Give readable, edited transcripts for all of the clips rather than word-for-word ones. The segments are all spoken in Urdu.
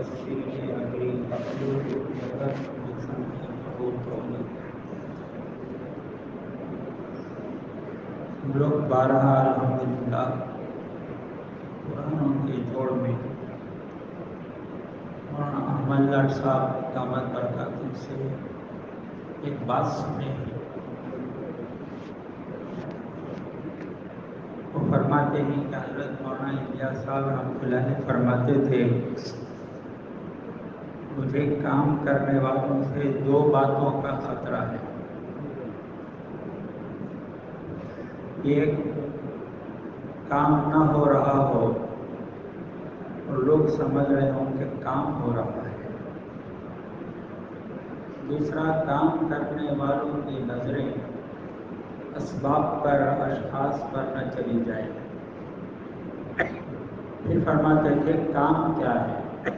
والشرك أمري فاحلل عقدة من لساني يفقهوا قولي. ہم لوگ بارہا الحمدللہ قرآنوں کے جوڑ میں مولانا احمد لاٹ صاحب دامت برکاتہ سے ایک بات سنے. وہ فرماتے ہیں کہ حضرت مولانا الیاس صاحب رحمۃ اللہ علیہ فرماتے تھے مجھے کام کرنے والوں سے دو باتوں کا خطرہ ہے. ایک، کام نہ ہو رہا ہو اور لوگ سمجھ رہے ہوں کہ کام ہو رہا ہے. دوسرا، کام کرنے والوں کی نظریں اسباب پر، اشخاص پر نہ چلی جائے. پھر فرماتے تھے کام کیا ہے؟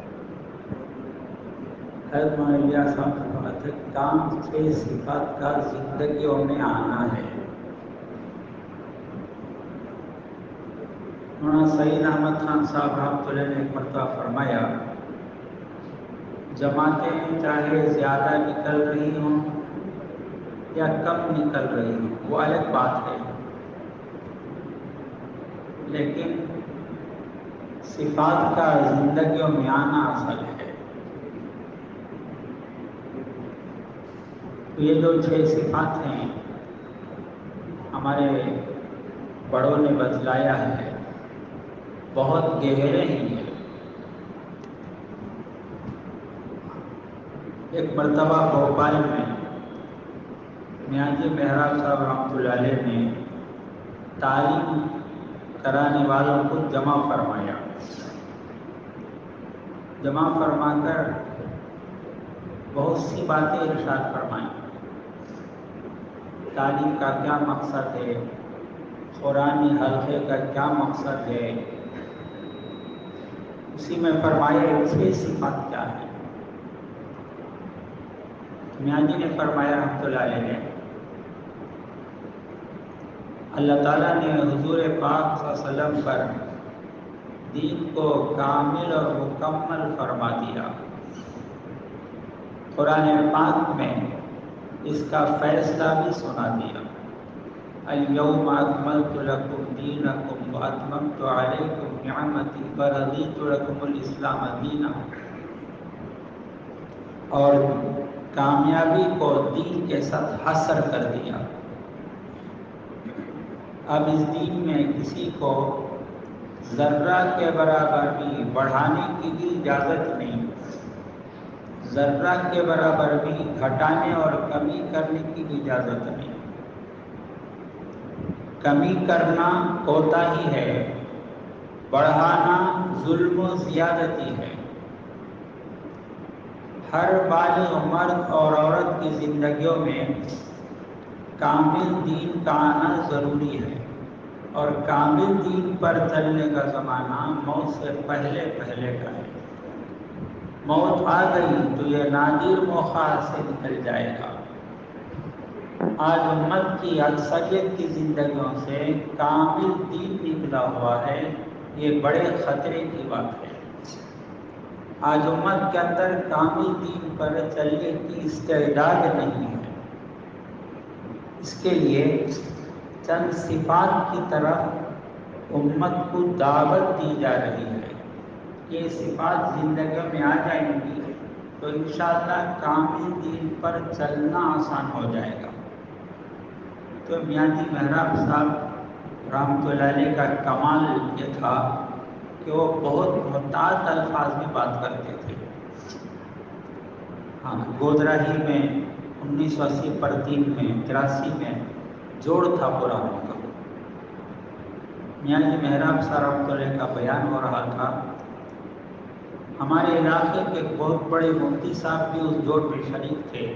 حضرت مولانا الیاس صاحب فرماتے تھے کام 6 صفات کا زندگیوں میں آنا ہے. مولانا سعید احمد خان صاحب رحمۃ اللہ نے ایک مرتبہ فرمایا جماعتیں چاہے زیادہ نکل رہی ہوں یا کم نکل رہی ہوں وہ الگ بات ہے، لیکن صفات کا زندگیوں میں آنا اصل ہے. تو یہ جو 6 صفات ہیں ہمارے بڑوں نے بتلایا ہے، بہت گہرے ہیں. ایک مرتبہ بھوپال میں میاں جی محراب صاحب رحمۃ اللہ علیہ نے تعلیم کرانے والوں کو جمع فرمایا. جمع فرما کر بہت سی باتیں ارشاد فرمائیں. تعلیم کا کیا مقصد ہے، قرآنی حلقے کا کیا مقصد ہے. اسی میں فرمایا 6 صفات کیا ہے. میاں جی نے فرمایا رحمۃ اللہ علیہ نے اللہ تعالیٰ نے حضور پاک صلی اللہ علیہ وسلم پر دین کو کامل اور مکمل فرما دیا. قرآن پاک میں اس کا فیصلہ بھی سنا دیا. الیوم اکملت لکم دینکم واتممت علیکم نعمتی ورضیت لکم الاسلام دینا. اور کامیابی کو دین کے ساتھ حصر کر دیا. اب اس دین میں کسی کو ذرہ کے برابر بھی بڑھانے کی بھی اجازت نہیں، ذرہ کے برابر بھی گھٹانے اور کمی کرنے کی بھی اجازت نہیں. کمی کرنا کوتاہی ہے، بڑھانا ظلم و زیادتی ہے. ہر بالغ مرد اور عورت کی زندگیوں میں کامل دین کا آنا ضروری ہے، اور کامل دین پر چلنے کا زمانہ موت سے پہلے پہلے کا ہے. موت آ گئی تو یہ نادر موقع سے نکل جائے گا. آج امت کی اکثریت کی زندگیوں سے کامل دین نکلا ہوا ہے، یہ بڑے خطرے کی بات ہے. آج امت کے اندر کامل دین پر چلنے کی استعداد نہیں ہے. اس کے لیے چند صفات کی طرف امت کو دعوت دی جا رہی ہے. یہ صفات زندگیوں میں آ جائیں گی تو انشاءاللہ کامل دین پر چلنا آسان ہو جائے گا. تو میاں جی محراب صاحب رحمۃ اللہ علیہ کا کمال یہ تھا کہ وہ بہت محتاط الفاظ میں بات کرتے تھے. ہاں، گودراہی میں 1980 پر 3 میں 83 میں جوڑ تھا پرانوں کا. میاں جی محراب صاحب رحمۃ اللہ کا بیان ہو رہا تھا. ہمارے علاقے کے بہت بڑے مفتی صاحب بھی اس جوڑ میں شریک تھے.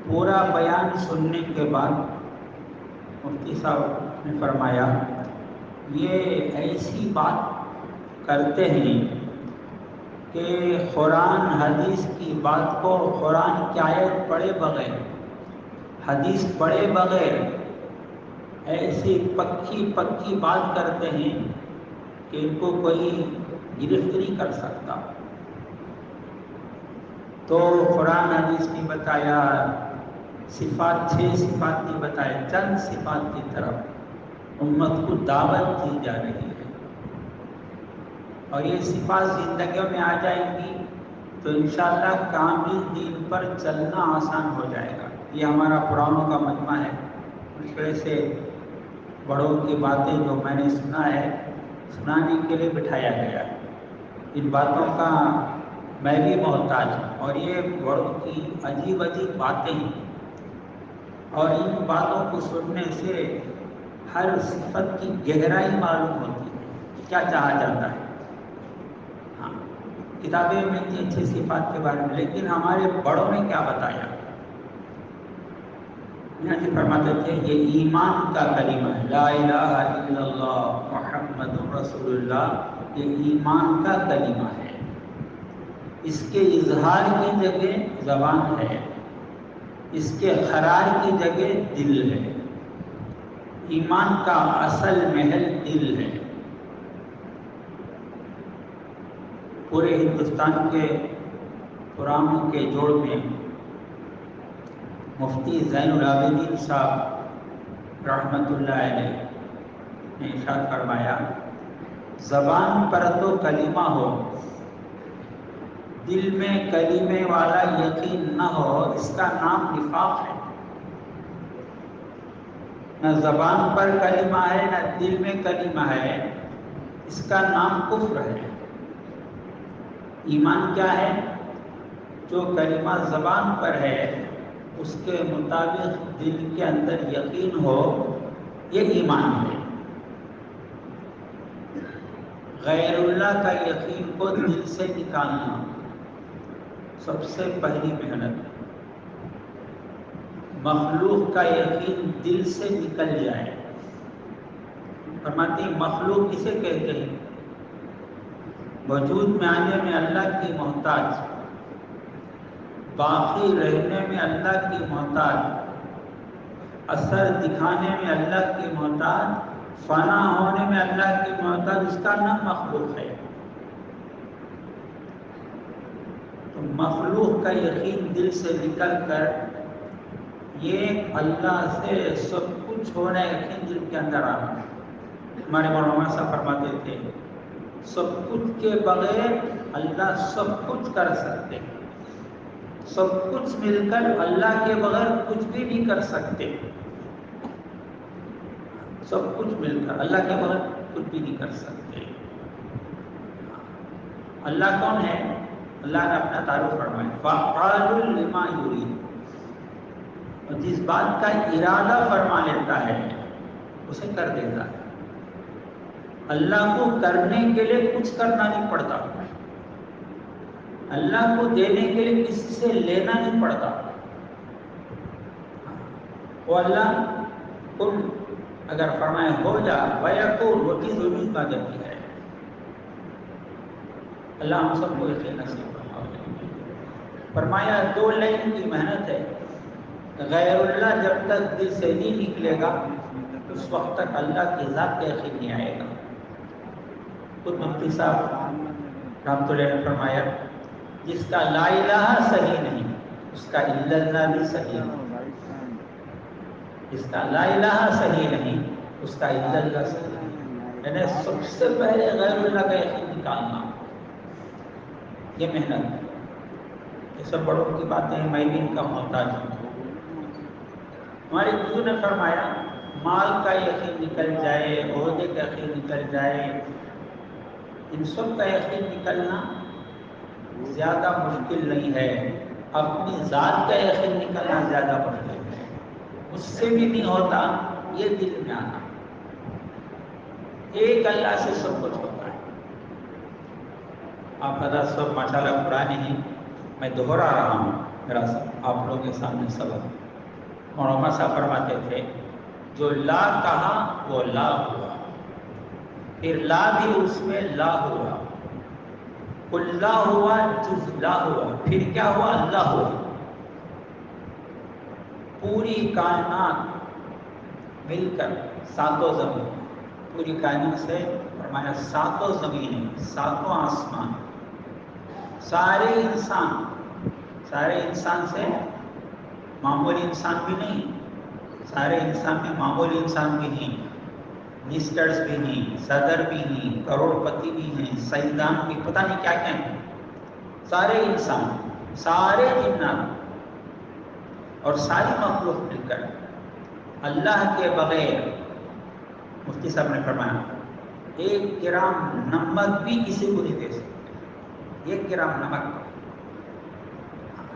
پورا بیان سننے کے بعد مفتی صاحب نے فرمایا یہ ایسی بات کرتے ہیں کہ قرآن حدیث کی بات کو قرآن کی آیت پڑھے بغیر، حدیث پڑھے بغیر ایسی پکی بات کرتے ہیں کہ ان کو کوئی گرفت نہیں کر سکتا. تو قرآن حدیث نے بتایا صفات، 6 صفات نہیں بتائے، چند صفات کی طرف امت کو دعوت دی جا رہی ہے، اور یہ صفات زندگیوں میں آ جائیں گی تو انشاءاللہ کامل دین پر چلنا آسان ہو جائے گا۔ یہ ہمارا پرانوں کا مجمع ہے، اس وجہ سے بڑوں کی باتیں جو میں نے سنا ہے سنانے کے لیے بٹھایا گیا، ان باتوں کا میں بھی محتاج ہوں، اور یہ بڑوں کی عجیب عجیب باتیں ہیں، اور ان باتوں کو سننے سے ہر صفت کی گہرائی معلوم ہوتی ہے، کیا چاہا جاتا ہے۔ ہاں، کتابیں میں تھی اچھی صفات کے بارے میں، لیکن ہمارے بڑوں نے کیا بتایا؟ میاں جی فرماتے تھے یہ ایمان کا کلمہ ہے، لا الہ الا اللہ محمد رسول اللہ، یہ ایمان کا کلمہ ہے، اس کے اظہار کی جگہ زبان ہے، اس کے قرار کی جگہ دل ہے، ایمان کا اصل محل دل ہے۔ پورے ہندوستان کے قرآنوں کے جوڑ میں مفتی زین العابدین صاحب رحمۃ اللہ علیہ نے ارشاد فرمایا، زبان پر تو کلمہ ہو، دل میں کلمے والا یقین نہ ہو، اس کا نام نفاق ہے۔ نہ زبان پر کلمہ ہے نہ دل میں کلمہ ہے، اس کا نام کفر ہے۔ ایمان کیا ہے؟ جو کلمہ زبان پر ہے اس کے مطابق دل کے اندر یقین ہو، یہ ایمان ہے۔ غیر اللہ کا یقین کو دل سے نکالنا سب سے پہلی محنت، مخلوق کا یقین دل سے نکل جائے۔ فرماتی مخلوق کسے کہتے ہیں؟ وجود میں آنے میں اللہ کی محتاج، باقی رہنے میں اللہ کی محتاج، اثر دکھانے میں اللہ کی محتاج، فنا ہونے میں اللہ کی محتاج، اس کا نام مخلوق ہے۔ تو مخلوق کا یقین دل سے نکل کر یہ اللہ سے سب کچھ ہونا یقین دل کے اندر آنا۔ ہمارے مولانا صاحب فرماتے تھے سب کچھ کے بغیر اللہ سب کچھ کر سکتے، سب کچھ مل کر اللہ کے بغیر کچھ بھی نہیں کر سکتے، سب کچھ مل کر اللہ کے بغیر کچھ بھی نہیں کر سکتے۔ اللہ کون ہے؟ اللہ نے اپنا تعارف فرمایا، فعال لما یرید، اور جس بات کا ارادہ فرما لیتا ہے اسے کر دیتا ہے۔ اللہ کو کرنے کے لیے کچھ کرنا نہیں پڑتا، اللہ کو دینے کے لیے کسی سے لینا نہیں پڑتا۔ وہ اللہ کن اگر فرمائے ہو جا ویکون، وہ چیز وجود میں آ جاتی ہے۔ اللہ ہم سب کو یقین نصیب فرمایا 2 لائن کی محنت ہے، غیر اللہ جب تک دل سے نہیں نکلے گا اس وقت تک اللہ کی ذات کا یقین نہیں آئے گا۔ خود مفتی صاحب رحمۃ اللہ نے فرمایا جس کا لا الہ صحیح نہیں اس کا الا اللہ بھی صحیح نہیں، جس کا لا الہ صحیح نہیں اس کا الا اللہ صحیح نہیں، یعنی سب سے پہلے غیر اللہ کا یقین نکالنا، یہ محنت۔ یہ سب بڑوں کی باتیں ہیں، میں بھی ان کا محتاج ہوں۔ ہمارے گرو نے فرمایا مال کا یقین نکل جائے، عہدے کا یقین نکل جائے، ان سب کا یقین نکلنا زیادہ مشکل نہیں ہے، اپنی ذات کا یقین نکلنا زیادہ مشکل ہے۔ اس سے بھی نہیں ہوتا، یہ دل میں آنا، ایک اللہ سے سب کچھ ہوتا ہے۔ آپ حضرات سب ماشاءاللہ پرانے ہیں، میں دہرا رہا ہوں میرا آپ لوگوں کے سامنے سبق۔ مولانا صاحب فرماتے تھے جو لا کہا وہ لا ہوا، پھر لا بھی اس میں لا ہوا، اللہ ہوا جز لا ہوا، پھر کیا ہوا؟ اللہ ہوا۔ پوری کائنات مل کر 7 زمین، پوری کائنات سے فرمایا 7 زمینیں، 7 آسمان، سارے انسان سارے انسان سے معمولی انسان بھی نہیں، سارے انسان میں معمولی انسان بھی نہیں، منسٹرز بھی نہیں، صدر بھی نہیں، کروڑ پتی بھی ہیں، سائنسدان بھی، پتہ نہیں کیا کیا ہیں، سارے انسان، سارے جنات اور ساری مخلوق مل کر اللہ کے بغیر، مفتی صاحب نے فرمایا 1 گرام نمک بھی کسی کو نہیں دے سکتے، 1 گرام نمک،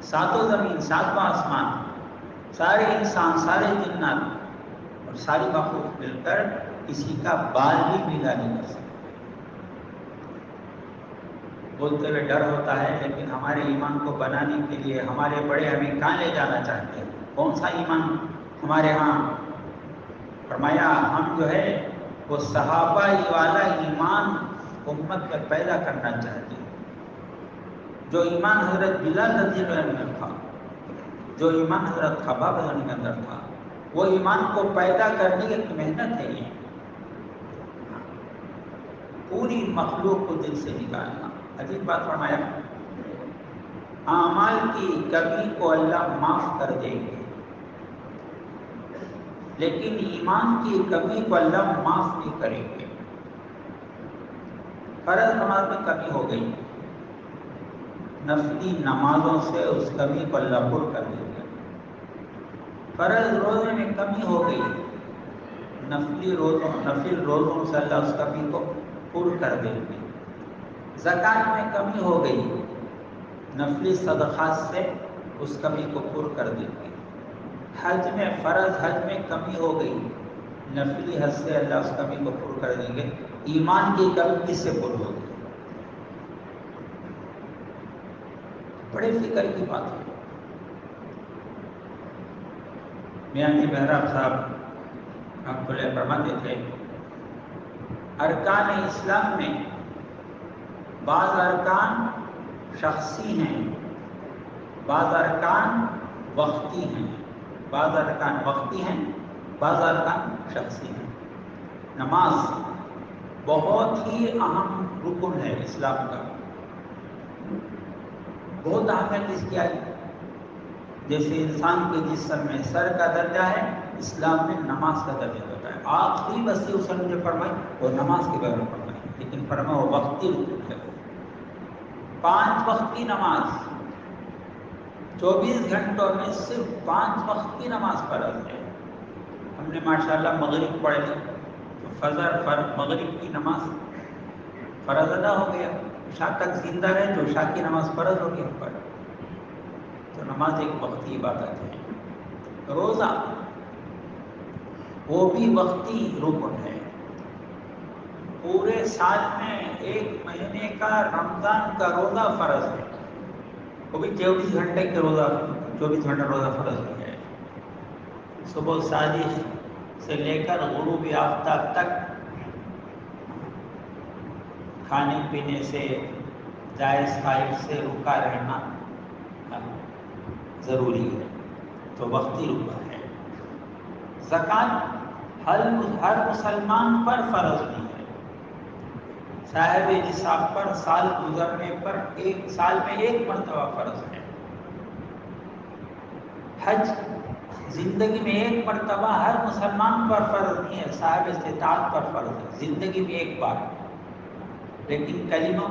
ساتوں زمین، ساتواں آسمان، سارے انسان، سارے جنات اور ساری مخلوق مل کر کسی کا بال بھی بھیگا نہیں کر سکتے۔ بولتے ہوئے ڈر ہوتا ہے، لیکن ہمارے ایمان کو بنانے کے لیے ہمارے بڑے ہمیں کہاں لے جانا چاہتے ہیں؟ کون سا ایمان ہمارے ہاں؟ فرمایا ہم جو ہے وہ صحابہ والا ایمان امت میں پیدا کرنا چاہتے ہیں، جو ایمان حضرت بلال رضی اللہ عنہ میں تھا، جو ایمان حضرت خباب رضی اللہ عنہ کے اندر تھا، وہ ایمان کو پیدا کرنے کی ایک محنت ہے، یہ پوری مخلوق کو دل سے نکالنا۔ عجیب بات فرمایا، اعمال کی کمی کو اللہ معاف کر دیں گے، لیکن ایمان کی کمی کو اللہ معاف نہیں کریں گے۔ فرض نماز میں کمی ہو گئی، نفلی نمازوں سے اس کمی کو اللہ پر کر دیں گے۔ فرض روزے میں کمی ہو گئی، نفل روزوں سے اللہ اس کمی کو پر کر دیں گے۔ زکوٰۃ میں کمی ہو گئی، نفلی صدقات سے اس کمی کو پر کر دیں گے۔ حج میں، فرض حج میں کمی ہو گئی، نفلی حج سے اللہ اس کمی کو پر کر دیں گے۔ ایمان کی کمی کس سے پر ہوگی؟ بڑے فکر کی بات ہے۔ میاں جی محراب صاحب رحمۃ اللہ فرماتے تھے، ارکان اسلام میں بعض ارکان شخصی ہیں، بعض ارکان وقتی ہیں، بعض ارکان وقتی ہیں، بعض ارکان شخصی ہیں۔ نماز بہت ہی اہم رکن ہے اسلام کا، بہت اہمیت اس کی آئی۔ جیسے انسان کے جسم میں سر کا درجہ ہے، اسلام میں نماز کا درجہ ہوتا ہے۔ آخری وصیت اس نے جو فرمائی وہ نماز کے بارے میں فرمائی، لیکن فرمایا وہ وقتی رکن ہے۔ 5 وقت کی نماز، 24 گھنٹوں میں صرف 5 وقت کی نماز فرض ہے۔ ہم نے ماشاءاللہ مغرب پڑھ لی تو فجر مغرب کی نماز فرض ادا ہو گیا، عشاء تک زندہ رہے تو عشاء کی نماز فرض ہو گئی ہم پر۔ تو نماز ایک وقتی عبادت ہے۔ روزہ وہ بھی وقتی رکن ہے۔ پورے سال میں 1 مہینے کا رمضان کا روزہ فرض ہے، وہ بھی 24 گھنٹے کے روزہ، 24 گھنٹے روزہ فرض ہے۔ صبح صادق سے لے کر غروب آفتاب تک کھانے پینے سے، جائز خواہش سے رکا رہنا ضروری ہے، تو وقتی رکن ہے۔ زکوٰۃ ہر مسلمان پر فرض نہیں ہے، صاحب نصاب پر سال گزرنے پر 1 سال میں 1 مرتبہ فرض ہے۔ حج زندگی میں 1 مرتبہ ہر مسلمان پر فرض نہیں ہے، صاحب استطاعت پر فرض ہے، زندگی میں 1 بار۔ لیکن کلمہ،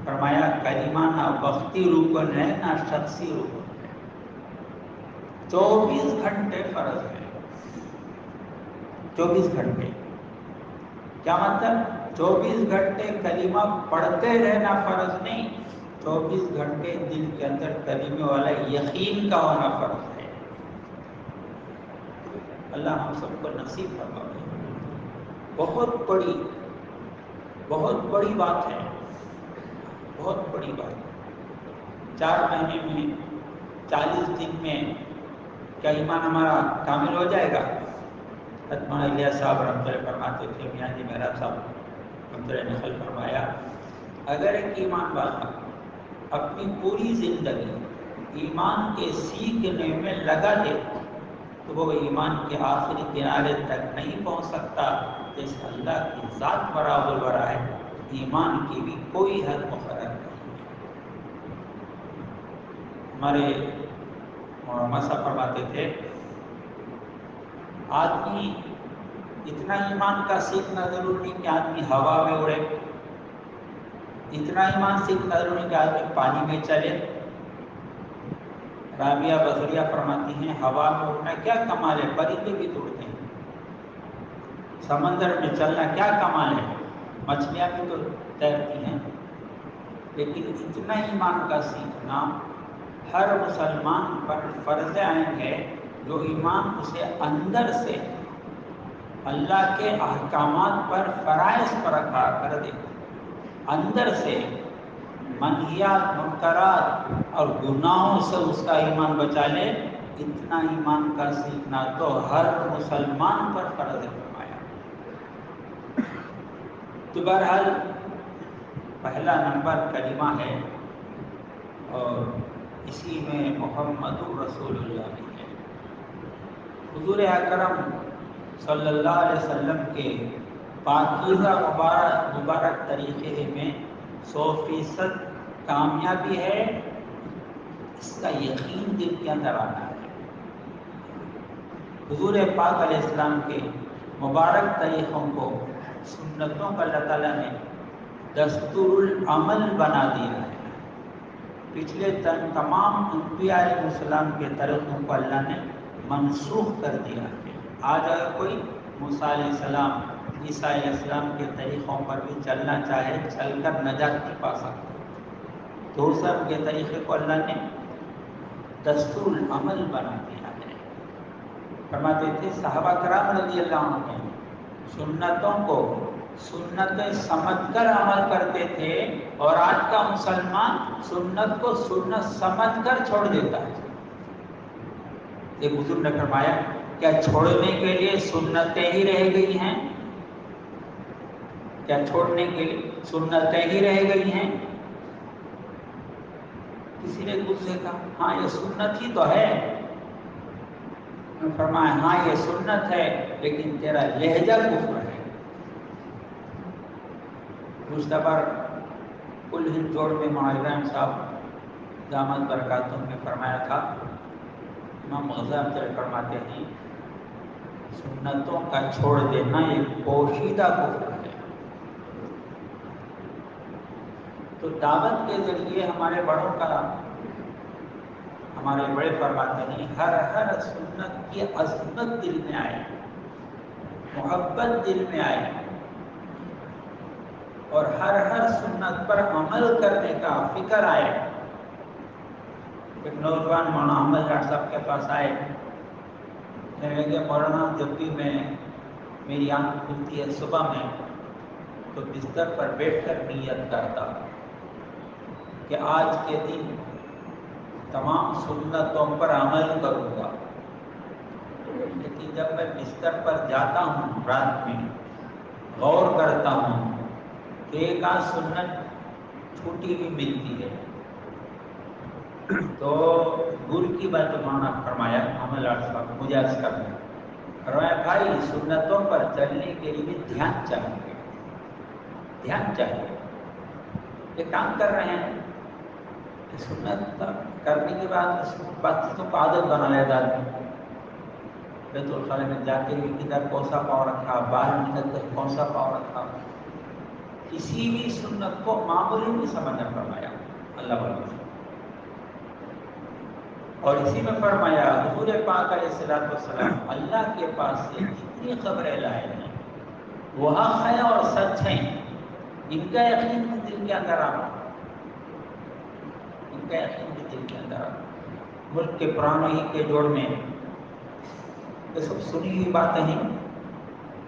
فرمایا کلمہ نہ وقتی رکن ہے نہ شخصی رکن ہے، 24 گھنٹے فرض ہے۔ 24 گھنٹے کیا مطلب؟ 24 گھنٹے کلمہ پڑھتے رہنا فرض نہیں، 24 گھنٹے دل کے اندر کلمے والا یقین کا ہونا فرض ہے۔ اللہ ہم سب کو نصیب فرمائے۔ بہت بڑی بات ہے، بہت بڑی بات۔ 4 مہینے میں 40 دن میں کیا ایمان ہمارا کامل ہو جائے گا؟ حضرت مولانا الیاس صاحب رحمۃ اللہ فرماتے تھے، میاں جی محراب صاحب رحمۃ اللہ نے نقل فرمایا، اگر ایک ایمان والا اپنی پوری زندگی ایمان کے سیکھنے میں لگا دے تو وہ ایمان کے آخری کنارے تک نہیں پہنچ سکتا۔ جیسے اللہ کی ذات برابر البرا ہے، ایمان کی بھی کوئی حد مقرر نہیں ہے۔ ہمارے مولانا صاحب فرماتے تھے آدمی اتنا ایمان کا سیکھنا ضروری نہیں کہ آدمی ہوا میں اڑے، اتنا ایمان سیکھنا ضروری نہیں کہ آدمی پانی میں چلے۔ رابعہ بصریہ فرماتی ہیں ہوا میں اڑنا کیا کمال ہے، پرندے بھی توڑتے ہیں، سمندر میں چلنا کیا کمال ہے، مچھلیاں بھی تو تیرتی ہیں، لیکن اتنا ایمان کا سیکھنا ہر مسلمان پر فرض عین ہے جو ایمان اسے اندر سے اللہ کے احکامات پر فرائض پر رکھا کر دے، اندر سے منہیات منکرات اور گناہوں سے اس کا ایمان بچا لے، اتنا ایمان کا سیکھنا تو ہر مسلمان پر فرض فرمایا۔ تو بہرحال پہلا نمبر کلمہ ہے اور اسی میں محمد رسول اللہ بھی ہے۔ حضور اکرم صلی اللہ علیہ وسلم کے پاکیزہ مبارک طریقے میں 100% کامیابی ہے، اس کا یقین دل کے اندر آنا ہے۔ حضور پاک علیہ السلام کے مبارک طریقوں کو، سنتوں کا اللہ تعالیٰ نے دستور العمل بنا دیا ہے۔ پچھلے تمام انبیاء علیہ السلام کے طریقوں کو اللہ نے منسوخ کر دیا ہے۔ آج اگر کوئی موسیٰ علیہ السلام، عیسیٰ علیہ السلام کے طریقوں پر بھی چلنا چاہے، چل کر نجات نہیں پا سکتا۔ تو سب کے طریقے کو اللہ نے دستور العمل بنا دیا ہے۔ فرماتے تھے صحابہ کرام رضی اللہ عنہ سنتوں کو سنتیں سمجھ کر عمل کرتے تھے، اور آج کا مسلمان سنت کو سنت سمجھ کر چھوڑ دیتا ہے۔ ایک بزرگ نے فرمایا کیا چھوڑنے کے لیے سنتیں ہی رہ گئی ہیں؟ کیا چھوڑنے کے لیے سنتیں ہی رہ گئی ہیں؟ کسی نے مجھ سے کہا ہاں یہ سنت ہی تو ہے۔ میں فرمایا ہاں یہ سنت ہے، لیکن تیرا لہجہ کفر ہے۔ مشتبر کل ہند جوڑ میں مولانا ابراہیم صاحب دامت برکاتہم نے فرمایا تھا، امام غزالی فرماتے ہیں سنتوں کا چھوڑ دینا ایک پوشیدہ کفر ہے۔ تو دعوت کے ذریعے ہمارے بڑوں کا، ہمارے بڑے فرماتے ہیں ہر سنت کی عظمت دل میں آئے، محبت دل میں آئے، اور ہر سنت پر عمل کرنے کا فکر آئے۔ ایک نوجوان مولانا احمد ڈاکٹر صاحب کے پاس آئے، کہنے لگے مولانا جب بھی میری آنکھ کھلتی ہے صبح میں تو بستر پر بیٹھ کر نیت کرتا کہ آج کے دن تمام سنتوں پر عمل کروں گا، لیکن جب میں بستر پر جاتا ہوں رات میں غور کرتا ہوں کہ ایک آدھ سنت چھوٹی ہوئی ملتی ہے، تو گر کی بات مانا فرمایا عمل صاحب مجھے عرض کرنا فرمایا بھائی سنتوں پر چلنے کے لیے دھیان چاہیے، دھیان چاہیے۔ یہ کام کر رہے ہیں کہ سنت کرنے کے بعد اس باتوں کو عادت بنا لیتا ہے۔ بیت الخلاء میں جاتے ہوئے کدھر کون سا پاؤں رکھا، باہر نکل کر کون سا پاؤں رکھا، کسی بھی سنت کو معمولی نہیں سمجھنا فرمایا اللہ والے۔ اور اسی میں فرمایا حضور پاک علیہ السلام اللہ کے پاس سے جتنی خبریں لائے ہیں وہ حق ہے اور سچ ہیں، ان کا یقین بھی دل کے اندر آنا، ان کا یقین بھی دل کے اندر آنا۔ ملک کے پرانے ہی کے جوڑ میں یہ سب سنی ہوئی باتیں ہیں۔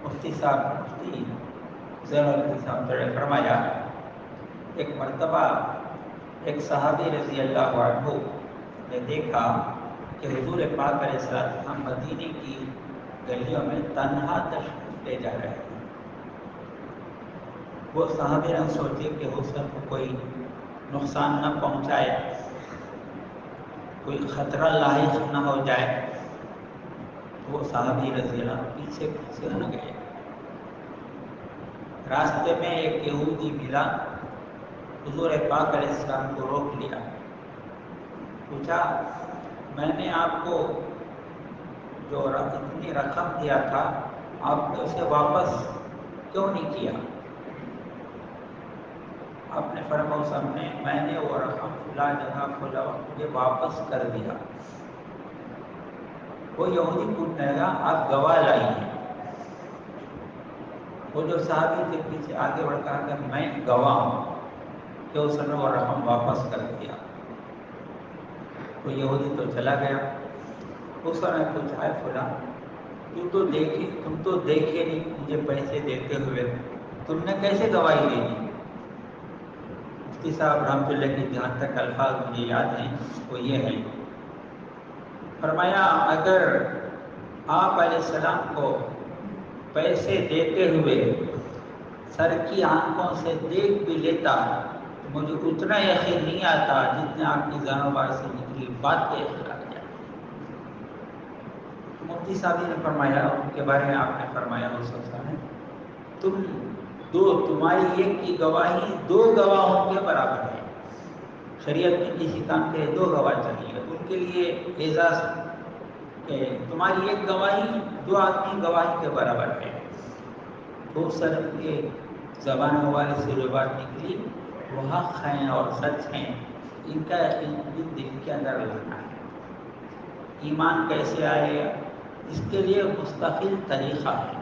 مفتی صاحب مفتی زین الدین صاحب نے فرمایا ایک مرتبہ ایک صحابی رضی اللہ عنہ نے دیکھا کہ حضور پاک علیہ السلام مدینے کی گلیوں میں تنہا تشریف لے جا رہے ہیں۔ وہ صحابی نے سوچے کہ حسن کو کوئی نقصان نہ پہنچائے، کوئی خطرہ لاحق نہ ہو جائے، وہ صحابی رضی اللہ پیچھے پیچھے نہ گئے۔ راستے میں ایک یہودی ملا، حضور پاک علیہ السلام کو روک لیا، پوچھا میں نے آپ کو جو اتنی رقم دیا تھا آپ نے اسے واپس کیوں نہیں کیا؟ آپ نے فرمایا اس نے میں نے وہ رقم فلاں جگہ فلاں مجھے واپس کر دیا۔ وہ یہودی پوچھنے لگا آپ گواہ لائیے۔ وہ جو صحابی کے پیچھے آگے بڑھ کر کہ میں گواہ ہوں کہ اس نے وہ رقم واپس کر دیا۔ وہ یہودی تو چلا گیا۔ اس نے پوچھا ہے فلاں تم تو دیکھے نہیں مجھے پیسے دیتے ہوئے، تم نے کیسے گواہی دے دی؟ مفتی صاحب رحمۃ اللہ کی جہاں تک الفاظ مجھے یاد ہیں وہ یہ ہیں، فرمایا اگر آپ علیہ السلام کو پیسے دیتے ہوئے سر کی آنکھوں سے دیکھ بھی لیتا تو مجھے اتنا یقین نہیں آتا جتنے آپ کی زانو بار سے نکلی بات کے یقین آ جائے۔ مفتی صاحب نے فرمایا ان کے بارے میں آپ نے فرمایا ہو سکتا ہے تمہاری ایک کی گواہی دو گواہوں کے برابر ہے۔ شریعت میں کسی کام کے دو گواہ چاہیے، ان کے لیے اعزاز کہ تمہاری ایک گواہی دو آدمی گواہی کے برابر ہے۔ خوب سر کے زبان والے سے جو بات نکلی وہ حق ہیں اور سچ ہیں، ان کا یقین دل کے اندر لانا ہے۔ ایمان کیسے آئے اس کے لیے مستقل طریقہ ہے،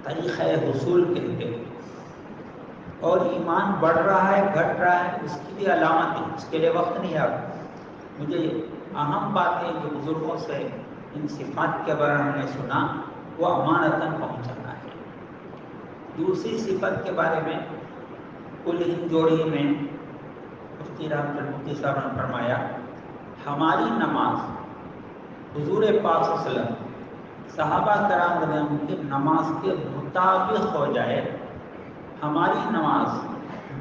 طریقہ حصول کہتے ہیں، اور ایمان بڑھ رہا ہے گھٹ رہا ہے اس کی بھی علامت ہے، اس کے لیے وقت نہیں ہے۔ مجھے اہم باتیں جو بزرگوں سے ان صفات کے بارے میں سنا وہ امانتاً پہنچانا ہے۔ دوسری صفت کے بارے میں کل جوڑی میں مفتی رحمۃ اللہ صاحب نے فرمایا ہماری نماز حضور پاک صلی اللہ علیہ وسلم صحابہ کرام رضی اللہ عنہم کی نماز کے مطابق ہو جائے، ہماری نماز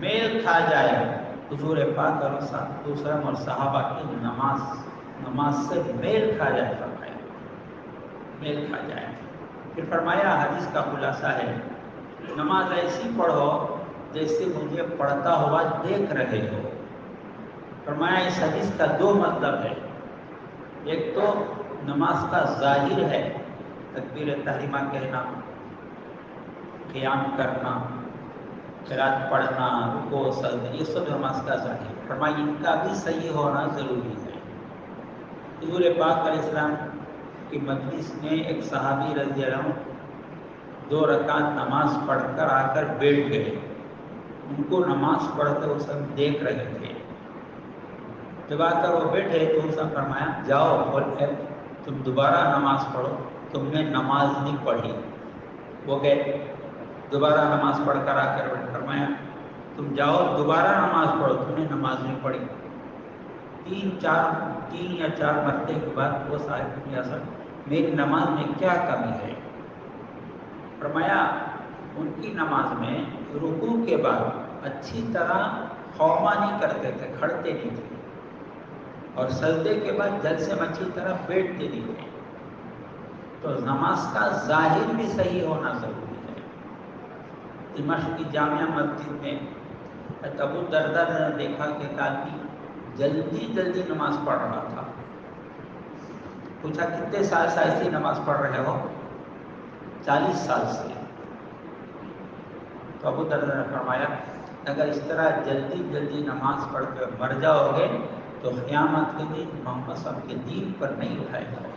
میل کھا جائے حضور پاک اور دوسرے اور صحابہ کی نماز سے میل کھا جائے، فرمایا میل کھا جائے۔ پھر فرمایا حدیث کا خلاصہ ہے نماز ایسی پڑھو جیسے مجھے پڑھتا ہوا دیکھ رہے ہو۔ فرمایا اس حدیث کا دو مطلب ہے، ایک تو نماز کا ظاہر ہے تکبیر تحریمہ کہنا، قیام کرنا، قرات پڑھنا، رکوع سجدہ، یہ سب نماز کا ظاہر۔ فرمایا ان کا بھی صحیح ہونا ضروری ہے۔ حضور پاک علیہ السلام کی مجلس میں ایک صحابی رضی اللہ عنہ 2 رکعت نماز پڑھ کر آ کر بیٹھ گئے، ان کو نماز پڑھتے وہ سب دیکھ رہے تھے۔ جب آ کر وہ بیٹھے تو ان سے فرمایا جاؤ اور تم دوبارہ نماز پڑھو، تم نے نماز نہیں پڑھی۔ وہ گئے دوبارہ نماز پڑھ کر آ کر فرمایا تم جاؤ دوبارہ نماز پڑھو، تم نے نماز نہیں پڑھی۔ 3 یا 4 مرتبے کے بعد وہ صاحب نے اصل میری نماز میں کیا کمی ہے؟ فرمایا ان کی نماز میں رکوع کے بعد اچھی طرح قوما نہیں کرتے تھے، کھڑتے نہیں تھے، اور سجدے کے بعد جلسے میں اچھی طرح بیٹھتے نہیں تھے۔ تو نماز کا ظاہر بھی صحیح ہونا ضروری ہے۔ دمشق کی جامعہ مسجد میں ابو الدرداء نے دیکھا کہ ایک آدمی جلدی نماز پڑھ رہا تھا۔ پوچھا کتنے سال سے ایسی نماز پڑھ رہے ہو؟ 40 سال سے۔ تو ابو الدرداء نے فرمایا اگر اس طرح جلدی نماز پڑھ کے مر جاؤ گے تو قیامت کے دن محمد صلی اللہ علیہ وسلم کے دین پر نہیں اٹھائے جاؤ گے۔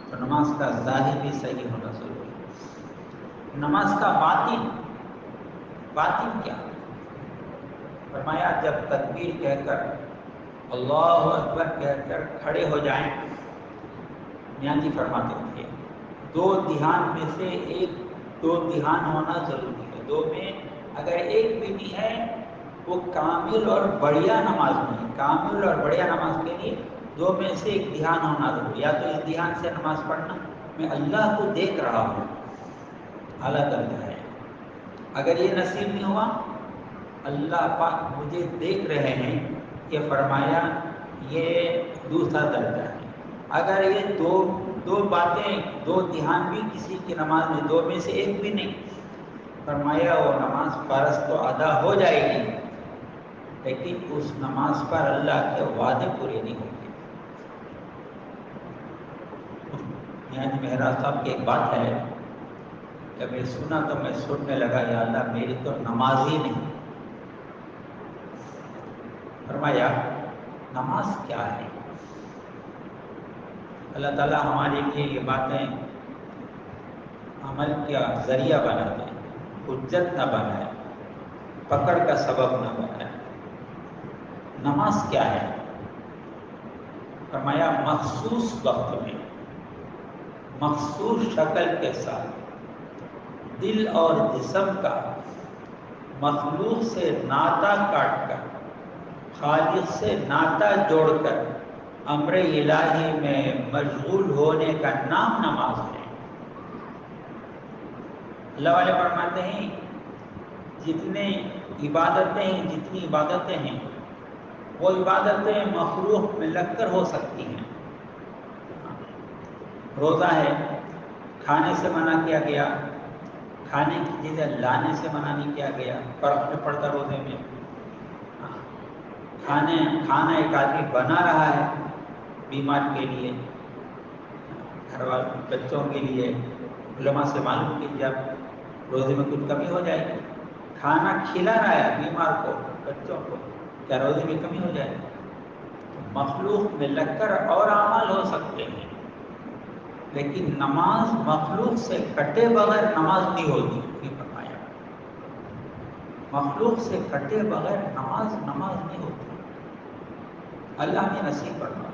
تو نماز کا ظاہر بھی صحیح ہونا ضروری ہے۔ نماز کا باطن کیا؟ فرمایا جب تکبیر کہہ کر اللہ اکبر کہہ کر کھڑے ہو جائیں، میاں جی فرماتے تھے 2 دھیان میں سے 2 دھیان ہونا ضروری ہے۔ 2 میں اگر ایک بھی نہیں ہے وہ کامل اور بڑھیا نماز نہیں۔ کامل اور بڑھیا نماز کے لیے 2 میں سے 1 دھیان ہونا ضروری ہے۔ یا تو اس دھیان سے نماز پڑھنا میں اللہ کو دیکھ رہا ہوں، اعلیٰ درجہ ہے۔ اگر یہ نصیب نہیں ہوا اللہ پاک مجھے دیکھ رہے ہیں، یہ فرمایا یہ دوسرا درجہ ہے۔ اگر یہ دو باتیں 2 دھیان بھی کسی کی نماز میں 2 میں سے 1 بھی نہیں، فرمایا وہ نماز فرض تو ادا ہو جائے گی لیکن اس نماز پر اللہ کے وعدے پورے نہیں ہوتے۔ یعنی مہراج صاحب کی ایک بات ہے، جب یہ سنا تو میں سننے لگا یا اللہ میری تو نماز ہی نہیں۔ فرمایا نماز کیا ہے؟ اللہ تعالیٰ ہمارے لیے یہ باتیں عمل کا ذریعہ بنا دے، حجت نہ بنائے، پکڑ کا سبب نہ بنائے۔ نماز کیا ہے؟ فرمایا مخصوص وقت میں مخصوص شکل کے ساتھ دل اور جسم کا مخلوق سے ناطہ کاٹ کر خالق سے ناطہ جوڑ کر امر الہی میں مشغول ہونے کا نام نماز ہے۔ اللہ والے فرماتے ہیں جتنی عبادتیں ہیں وہ عبادتیں مخلوق میں لگ کر ہو سکتی ہیں۔ روزہ ہے، کھانے سے منع کیا گیا، کھانے کی چیزیں لانے سے منع نہیں کیا گیا، فرق نہیں پڑتا روزے میں۔ کھانا ایک آدمی بنا رہا ہے بیمار کے لیے، گھر والوں بچوں کے لیے، علماء سے معلوم کیجیے اب روزے میں کچھ کمی ہو جائے گی۔ کھانا کھلا رہا ہے بیمار کو، بچوں کو، کیا روزے میں کمی ہو جائے گی؟ مخلوق میں لگ کر اور اعمال ہو سکتے ہیں، لیکن نماز مخلوق سے کٹے بغیر نماز نہیں ہوتی۔ یہ فرمایا مخلوق سے کٹے بغیر نماز نہیں ہوتی۔ اللہ نے نصیب فرمایا۔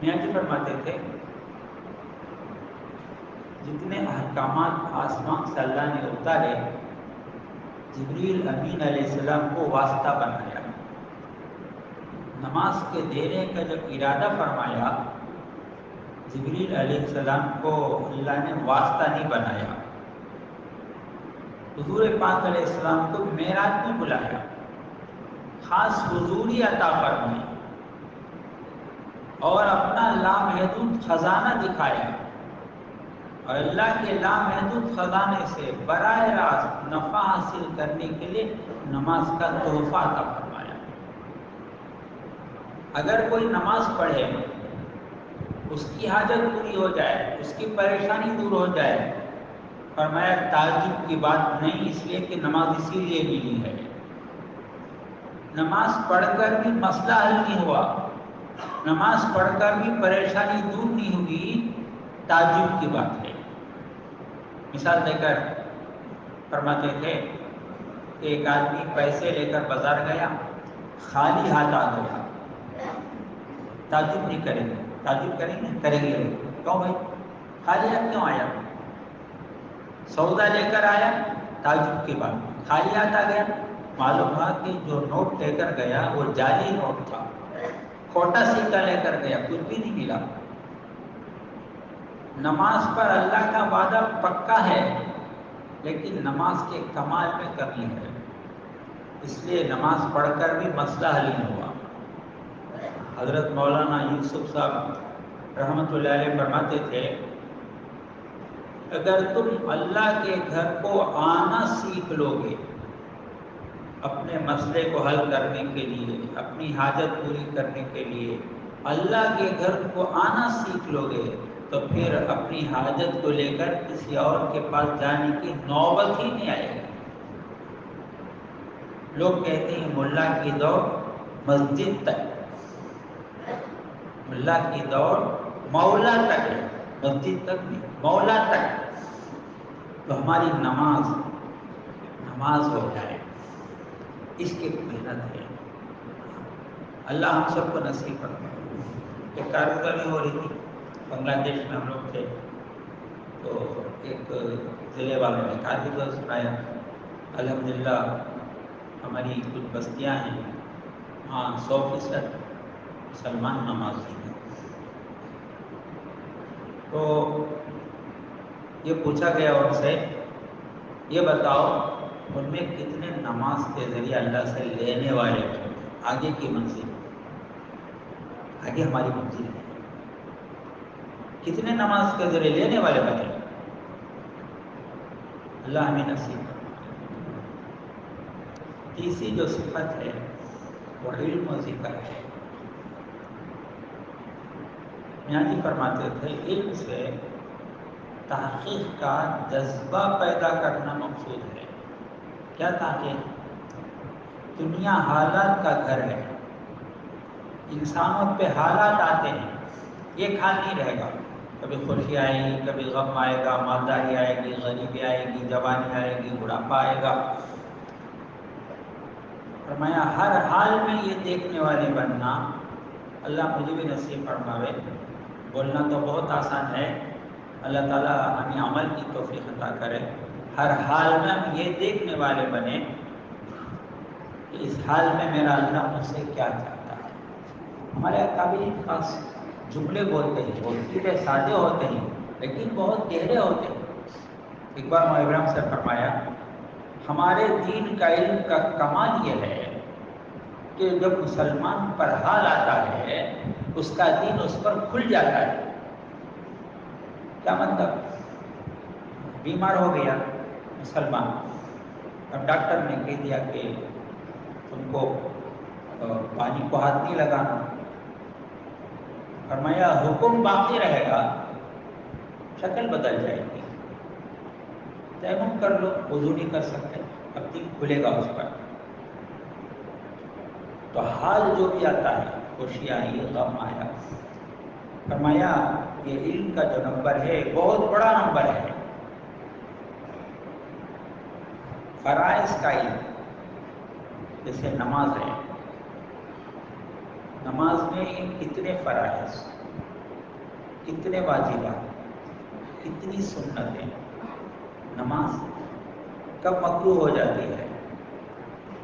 میاں جی فرماتے تھے جتنے احکامات آسمان سے اللہ نے اتارے، جبریل امین علیہ السلام کو واسطہ بنایا۔ نماز کے دینے کا جب ارادہ فرمایا، جبریل علیہ السلام کو اللہ نے واسطہ نہیں بنایا، حضور پاک علیہ السلام کو معراج میں بلایا، خاص حضوری عطا فرمائی اور اپنا لامحدود خزانہ دکھایا، اور اللہ کے لامحدود خزانے سے براہ راست نفع حاصل کرنے کے لیے نماز کا تحفہ عطا فرمایا۔ اگر کوئی نماز پڑھے، اس کی حاجت پوری ہو جائے، اس کی پریشانی دور ہو جائے، فرمایا تعجب کی بات نہیں، اس لیے کہ نماز اسی لیے ملی ہے۔ نماز پڑھ کر بھی مسئلہ حل نہیں ہوا، نماز پڑھ کر بھی پریشانی دور نہیں ہوئی، تعجب کی بات ہے۔ مثال دے کر فرماتے تھے کہ ایک آدمی پیسے لے کر بازار گیا، خالی ہاتھ آ گیا، تعجب نہیں کریں گے؟ تعجب کریں گے کیوں بھائی خالی ہاتھ کیوں آیا؟ سودا لے کر آیا، تعجب کی بات، خالی ہاتھ آ گیا، معلوم ہوا کہ جو نوٹ لے کر گیا وہ جعلی نوٹ تھا، کھوٹا سکہ لے کر گیا، کچھ بھی نہیں ملا۔ نماز پر اللہ کا وعدہ پکا ہے، لیکن نماز کے کمال میں کمی ہے، اس لیے نماز پڑھ کر بھی مسئلہ حل نہیں ہوا۔ حضرت مولانا یوسف صاحب رحمۃ اللہ علیہ فرماتے تھے اگر تم اللہ کے گھر کو آنا سیکھ لو گے، اپنے مسئلے کو حل کرنے کے لیے، اپنی حاجت پوری کرنے کے لیے اللہ کے گھر کو آنا سیکھ لو گے، تو پھر اپنی حاجت کو لے کر کسی اور کے پاس جانے کی نوبت ہی نہیں آئے گی۔ لوگ کہتے ہیں ملا کی دوڑ مسجد تک، ملا کی دوڑ مولا تک ہے، مسجد تک نہیں، مولا تک۔ تو ہماری نماز ہو جائے، اس کی محنت ہے، اللہ ہم سب کو نصیب فرمائے۔ ایک کارگزاری ہو رہی تھی، بنگلہ دیش میں ہم لوگ تھے، تو ایک ضلع والوں نے کارگزار سنایا، الحمدللہ ہماری کچھ بستیاں ہیں، ہاں 100% مسلمان نمازی ہیں۔ تو یہ پوچھا گیا ان سے، یہ بتاؤ ان میں کتنے نماز کے ذریعے اللہ سے لینے والے بنے؟ آگے کی منزل، آگے ہماری منزل ہے، کتنے نماز کے ذریعے لینے والے بنے؟ اللہ ہمیں نصیب۔ تیسری جو صفت ہے وہ علم و ذکر ہے۔ میاں جی فرماتے تھے علم سے تحقیق کا جذبہ پیدا کرنا مقصود ہے۔ کیا تحقیق؟ دنیا حالات کا گھر ہے، انسانوں پہ حالات آتے ہیں، ایک حال نہیں رہے گا، کبھی خوشی آئے گی، کبھی غم آئے گا، مالداری آئے گی، غریبی آئے گی، جوانی آئے گی، بڑھاپا آئے گا۔ فرمایا ہر حال میں یہ دیکھنے والے بننا، اللہ مجھے بھی نصیب فرماوے۔ بولنا تو بہت آسان ہے، اللہ تعالیٰ ہمیں عمل کی توفیق عطا کرے۔ ہر حال میں ہم یہ دیکھنے والے بنے کہ اس حال میں میرا اللہ مجھ سے کیا چاہتا ہے۔ ہمارے قابل خاص جملے بولتے ہیں، وہ سیدھے سادے ہوتے ہیں لیکن بہت گہرے ہوتے ہیں۔ ایک بار مولانا ابراہیم سے فرمایا ہمارے دین کا علم کا کمال یہ ہے کہ جب مسلمان پر حال آتا ہے اس کا دین اس پر کھل جاتا ہے۔ کیا مطلب؟ بیمار ہو گیا مسلمان، اب ڈاکٹر نے کہہ دیا کہ تم کو پانی کو ہاتھ نہیں لگانا، فرمایا حکم باقی رہے گا، شکل بدل جائے گی، تیمم کر لو، وضو نہیں کر سکتے، اب دن کھلے گا اس پر۔ تو حال جو بھی آتا ہے، خوشی آئی، غم آیا، فرمایا یہ علم کا جو نمبر ہے بہت بڑا نمبر ہے۔ فرائض کا علم، جیسے نماز ہے، نماز میں کتنے فرائض، کتنے واجبات، کتنی سنتیں، نماز کب مکروہ ہو جاتی ہے،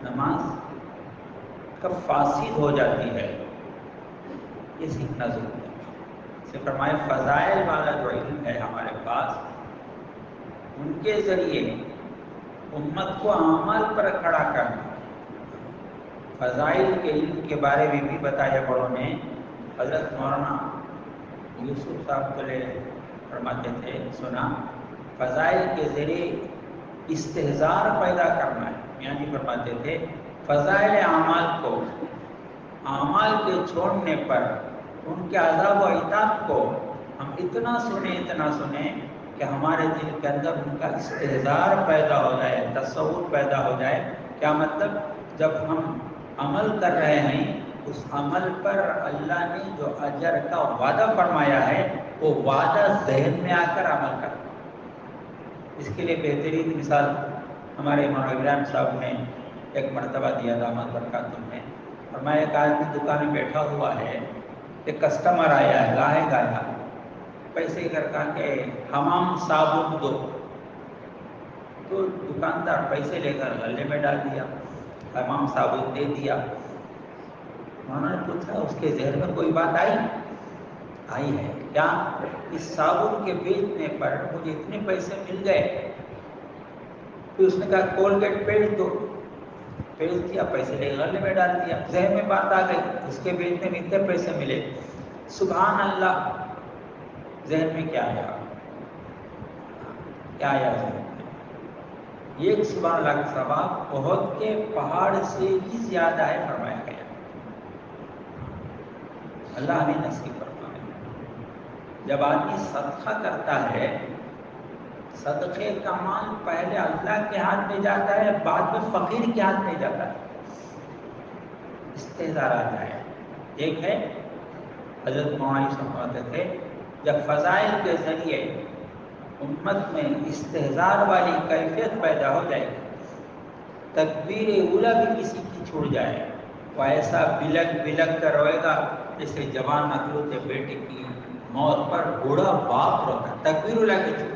نماز کب فاسد ہو جاتی ہے، یہ سیکھنا ضروری ہے۔ سے فرمائے فضائل والا جو علم ہے ہمارے پاس، ان کے ذریعے امت کو اعمال پر کھڑا کرنا۔ فضائل کے علم کے بارے میں بھی بتایا بڑوں نے، حضرت مولانا یوسف صاحب فرماتے تھے، سنا فضائل کے ذریعے استحضار پیدا کرنا ہے۔ یعنی فرماتے تھے فضائل اعمال کو، اعمال کے چھوڑنے پر ان کے عذاب و عتاب کو ہم اتنا سنیں کہ ہمارے دل کے اندر ان کا استحضار پیدا ہو جائے، تصور پیدا ہو جائے۔ کیا مطلب؟ جب ہم عمل کر رہے ہیں اس عمل پر اللہ نے جو اجر کا وعدہ فرمایا ہے وہ وعدہ ذہن میں آ کر عمل کرنا۔ اس کے لیے بہترین مثال ہمارے مولانا ابراہیم صاحب نے ایک مرتبہ دیا، دامت برکاتہ میں، فرمایا ایک آدمی دکان میں بیٹھا ہوا ہے، ایک کسٹمر آیا ہے، گاہے گایا، پیسے کر کہا کہ حمام صابن دو، تو دکاندار پیسے لے کر غلے میں ڈال دیا، حمام صابن دے دیا۔ انہوں نے پوچھا اس کے ذہن میں کوئی بات آئی ہے کیا؟ اس صابن کے بیچنے پر مجھے اتنے پیسے مل گئے۔ پھر اس نے کہا کولگیٹ پیسٹ دو، پیسٹ دیا، پیسے لے غلے میں ڈال دیا، ذہن میں بات آ گئی اس کے بیچنے میں اتنے پیسے ملے، سبحان اللہ۔ ذہن میں کیا آیا؟ کیا آیا ذہن میں؟ ایک سبحان اللہ کا ثواب احد کے پہاڑ سے بھی زیادہ ہے، فرمایا گیا۔ اللہ نے نصیب فرمائے۔ جب آدمی صدقہ کرتا ہے، صدقے کا مال پہلے اللہ کے ہاتھ میں جاتا ہے، بعد میں فقیر کے ہاتھ میں جاتا ہے، استحضار آتا ہے۔ ایک ہے حضرت مولانا فرماتے تھے جب فضائل کے ذریعے امت میں استحضار والی کیفیت پیدا ہو جائے، تکبیر اولیٰ بھی کسی کی چھوڑ جائے، وہ ایسا بلک بلک کر روئے گا جیسے جوان اکلوتے بیٹے کی موت پر بوڑھا باپ روتا ہے، تکبیر اولیٰ کے چھوڑ،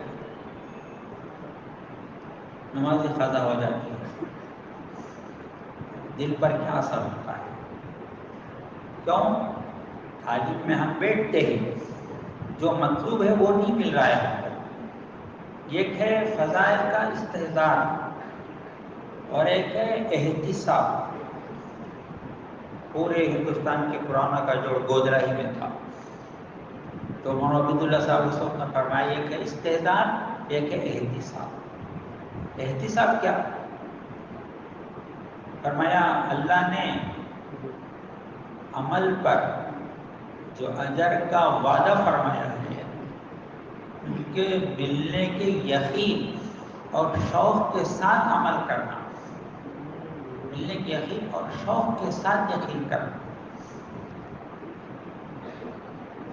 نماز قضا ہو جاتی ہے، دل پر کیا اثر ہوتا ہے؟ کیوں؟ تعلیم میں ہم بیٹھتے ہیں، جو مطلوب ہے وہ نہیں مل رہا ہے۔ ایک ہے فضائل کا استحضار اور ایک ہے احتساب۔ پورے ہندوستان کے پرانا کا جوڑ گودرا ہی میں تھا، تو مولانا عبداللہ صاحب اس وقت نے فرمایا ایک ہے استحضار، ایک ہے احتساب۔ احتساب کیا؟ فرمایا اللہ نے عمل پر جو اجر کا وعدہ فرمایا ہے، ان کے ملنے کے یقین اور شوق کے ساتھ عمل کرنا، ملنے کے یقین اور شوق کے ساتھ یقین کرنا۔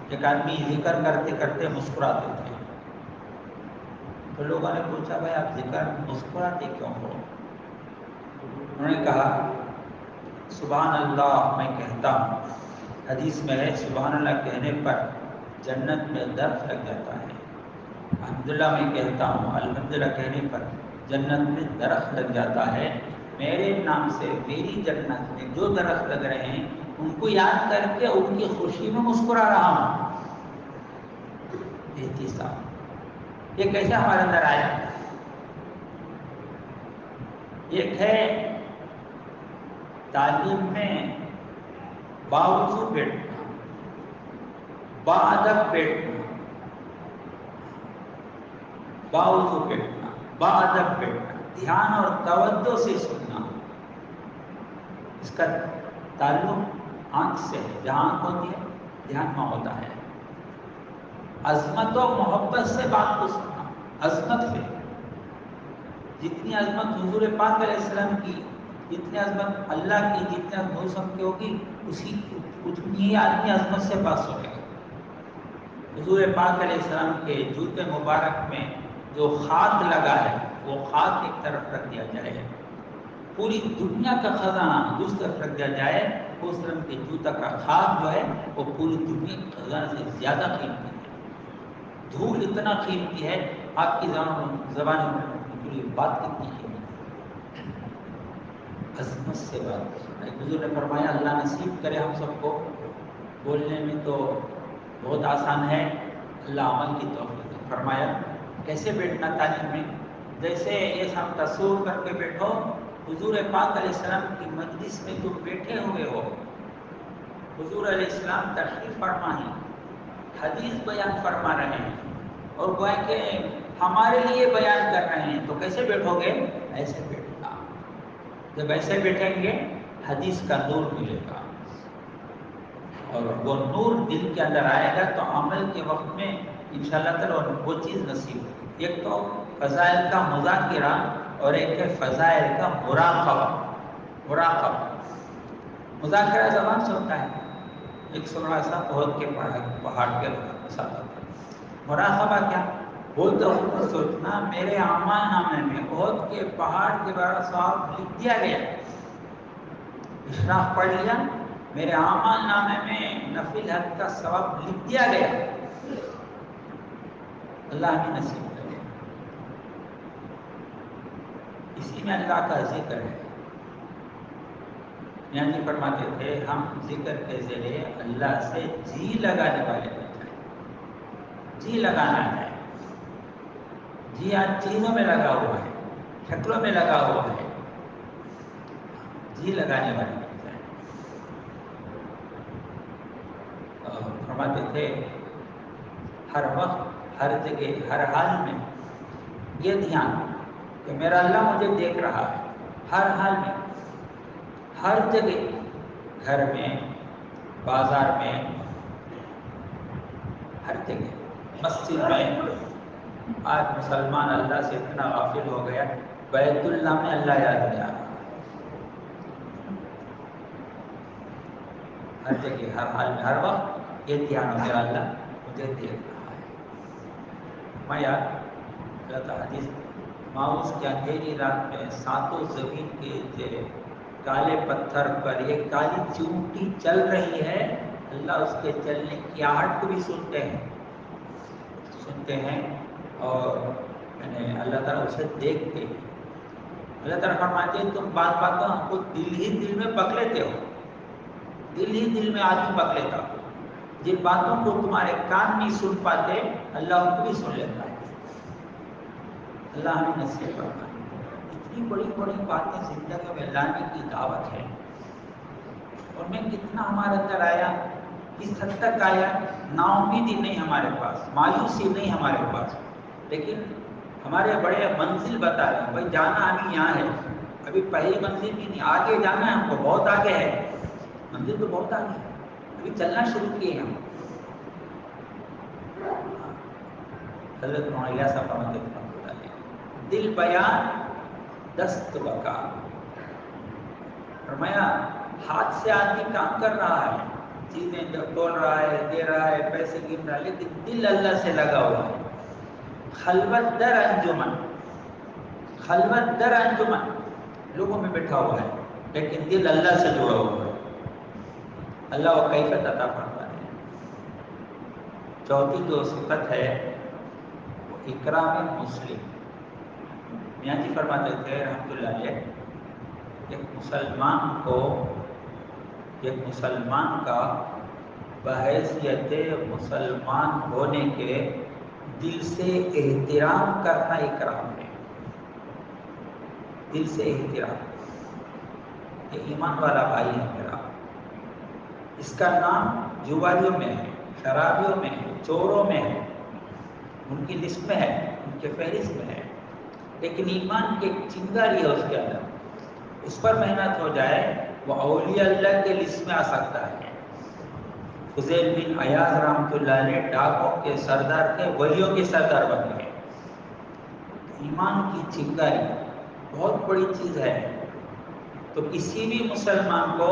ایک آدمی ذکر کرتے کرتے مسکراتے تھے، تو لوگوں نے پوچھا بھائی آپ ذکر مسکراتے کیوں ہو؟ انہوں نے کہا سبحان اللہ میں کہتا ہوں، حدیث میں ہے سبحان اللہ کہنے پر جنت میں درخت لگ جاتا ہے، الحمدللہ میں کہتا ہوں، الحمدللہ کہنے پر جنت میں درخت لگ جاتا ہے، میرے نام سے میری جنت میں جو درخت لگ رہے ہیں ان کو یاد کر کے ان کی خوشی میں مسکرا رہا ہوں۔ یہ کیسے ہمارے اندر آیا؟ ایک ہے تعلیم میں باوضو بیٹھنا، باادب بیٹھنا، باوضو بیٹھنا، باادب بیٹھنا، دھیان اور توجہ سے سننا۔ اس کا تعلق آنکھ سے ہے، جہاں آنکھ ہوتی ہے دھیان میں ہوتا ہے۔ عظمت و محبت سے بات کو سننا، عظمت سے، جتنی عظمت حضور پاک علیہ السلام کی، جتنی عظمت اللہ کی، جتنی عظمت موسم کی ہوگی، اتنی ہی آدمی عظمت سے بات سنے گا۔ حضور پاک علیہ السلام کے جوتے مبارک میں جو خاک لگا ہے وہ خاک ایک طرف رکھ دیا جائے، پوری دنیا کا خزانہ دوسری طرف رکھ دیا جائے، اس طرح کے جوتا کا خاک جو ہے وہ پوری دنیا کے خزانے سے زیادہ قیمتی ہے۔ دھول اتنا قیمتی ہے، آپ کی زبان میں بات کتنی قیمتی ہے، عظمت سے بات کرنا۔ حضور نے فرمایا اللہ نصیب کرے ہم سب کو، بولنے میں تو بہت آسان ہے، اللہ عمل کی توفیق دے۔ فرمایا کیسے بیٹھنا تعلیم میں؟ جیسے یہ سب تصور کر کے بیٹھو، حضور پاک علیہ السلام کی مجلس میں تم بیٹھے ہوئے ہو، حضور علیہ السلام تشریف فرما ہیں، حدیث بیان فرما رہے ہیں اور گویا کہ ہمارے لیے بیان کر رہے ہیں، تو کیسے بیٹھو گے؟ ایسے بیٹھنا۔ جب ایسے بیٹھیں گے حدیث کا نور ملے گا، اور وہ نور دل کے اندر آئے گا تو عمل کے وقت میں انشاءاللہ تعالی وہ چیز نصیب ہوگی۔ ایک تو فضائل کا مذاکرہ اور ایک ہے فضائل کا مراقبہ۔ مراقبہ مذاکرہ زبان سے ہوتا ہے، ایک سوڑا سا بہت کے پہاڑ کے ساتھ ہوتا ہے۔ مراقبہ کیا؟ بولتے وقت سوچنا میرے اعمال نامے میں بہت کے پہاڑ کے بارے ثواب لکھ دیا گیا، اشراق پڑھ لیا، میرے اعمال نامے میں نفل حج کا ثواب لکھ دیا گیا۔ اللہ ہمیں نصیب کرے، اسی میں اللہ کا ذکر ہے۔ یعنی جی فرماتے تھے ہم ذکر کے ذریعے اللہ سے جی لگانے والے بن جائیں۔ جی لگانا ہے، جی آج چیزوں میں لگا ہوا ہے، شکلوں میں لگا ہوا ہے، جی لگانے والے بن جائیں۔ فرماتے تھے ہر وقت، ہر جگہ، ہر حال میں یہ دھیان کہ میرا اللہ مجھے دیکھ رہا ہے، ہر حال میں، ہر جگہ، گھر میں، بازار میں، ہر جگہ، مسجد میں۔ آج مسلمان اللہ سے اتنا غافل ہو گیا، بیت اللہ میں اللہ یاد نہیں آ رہا، ہر جگہ، ہر حال میں، ہر وقت یہ دھیان میرا اللہ مجھے دیکھ رہا ہے۔ میں یاد اللہ تعالیٰ حدیث ماؤس کی اندھیری رات میں ساتوں زمین کے کالے پتھر پر یہ کالی چونٹی چل رہی ہے، اللہ اس کے چلنے کی آہٹ کو بھی سنتے ہیں اور اللہ تعالیٰ اسے دیکھتے ہیں۔ اللہ تعالیٰ فرماتے ہیں تم بات باتوں ہم کو دل ہی دل میں پک لیتے ہو، دل ہی دل میں آدمی پک لیتا ہو، جن باتوں کو تمہارے کان نہیں سن پاتے اللہ ان کو بھی سن لیتا ہے۔ اللہ ہمیں نصیب فرمائے۔ اتنی بڑی بڑی باتیں زندگی میں لانے کی دعوت ہے، اور میں کتنا ہمارے اندر آیا، کس حد تک آیا، نا امیدی نہیں ہمارے پاس، مایوسی نہیں ہمارے پاس، لیکن ہمارے بڑے منزل بتا رہے ہیں بھائی جانا ہمیں یہاں ہے، ابھی پہلی منزل بھی نہیں، آگے جانا ہے ہم کو، بہت آگے ہے، منزل تو بہت آگے ہے، ابھی چلنا شروع کیے ہم. حضرت معاویہ صاحب فرماتے ہیں دل بیان دست بکا. فرمایا ہاتھ سے آدمی کام کر رہا ہے، چیزیں جب تول رہا ہے، دے رہا ہے، پیسے گر رہا ہے، لیکن دل اللہ سے لگا ہوا ہے. خلوت در انجمن، خلوت در انجمن، لوگوں میں بیٹھا ہوا ہے لیکن دل اللہ سے جڑا ہوا ہے. اللہ وہ کیفیت عطا فرماتا ہے. چوتھی جو صفت ہے وہ اکرام مسلم. میاں جی فرماتے تھے رحمۃ اللہ علیہ، ایک مسلمان کا بحیثیت مسلمان ہونے کے دل سے احترام کرنا اکرام ہے. دل سے احترام، یہ ایمان والا بھائی ہے میرا، اس کا نام جوالیوں میں ہے، شرابیوں میں ہے، چوروں میں ہے، ان کی لسٹ میں ہے، ان کے فہرست میں ہے، لیکن ایمان کی ایک چنگاری ہے اس کے اندر. اس پر محنت ہو جائے وہ اولیاء اللہ کے لسٹ میں آ سکتا ہے. فضیل بن عیاض رحمۃ اللہ علیہ ڈاکوں کے سردار کے ولیوں کے سردار بن گئے. ایمان کی چنگاری بہت بڑی چیز ہے. تو کسی بھی مسلمان کو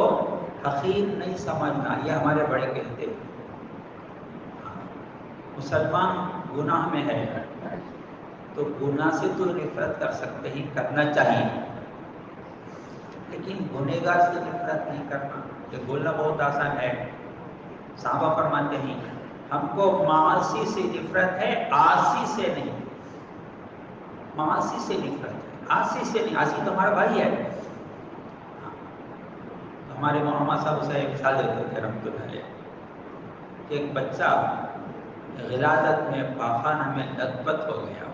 حقیر نہیں سمجھنا، یہ ہمارے بڑے کہتے ہیں. مسلمان گناہ میں ہے تو گناہ سے تو نفرت کر سکتے ہی، کرنا چاہیے، لیکن گنہگار سے نفرت نہیں کرنا. یہ بولنا بہت آسان ہے. صحابہ فرماتے ہیں ہم کو معاصی سے نفرت ہے، عاصی سے نہیں. معاصی سے نفرت ہے، عاصی سے نہیں. عاصی تو ہمارا بھائی ہے. ہمارے مولانا صاحب اسے ایک مثال دیتے تھے رحمۃ اللہ علیہ کہ ایک بچہ ولادت میں پاخانہ میں لت پت ہو گیا.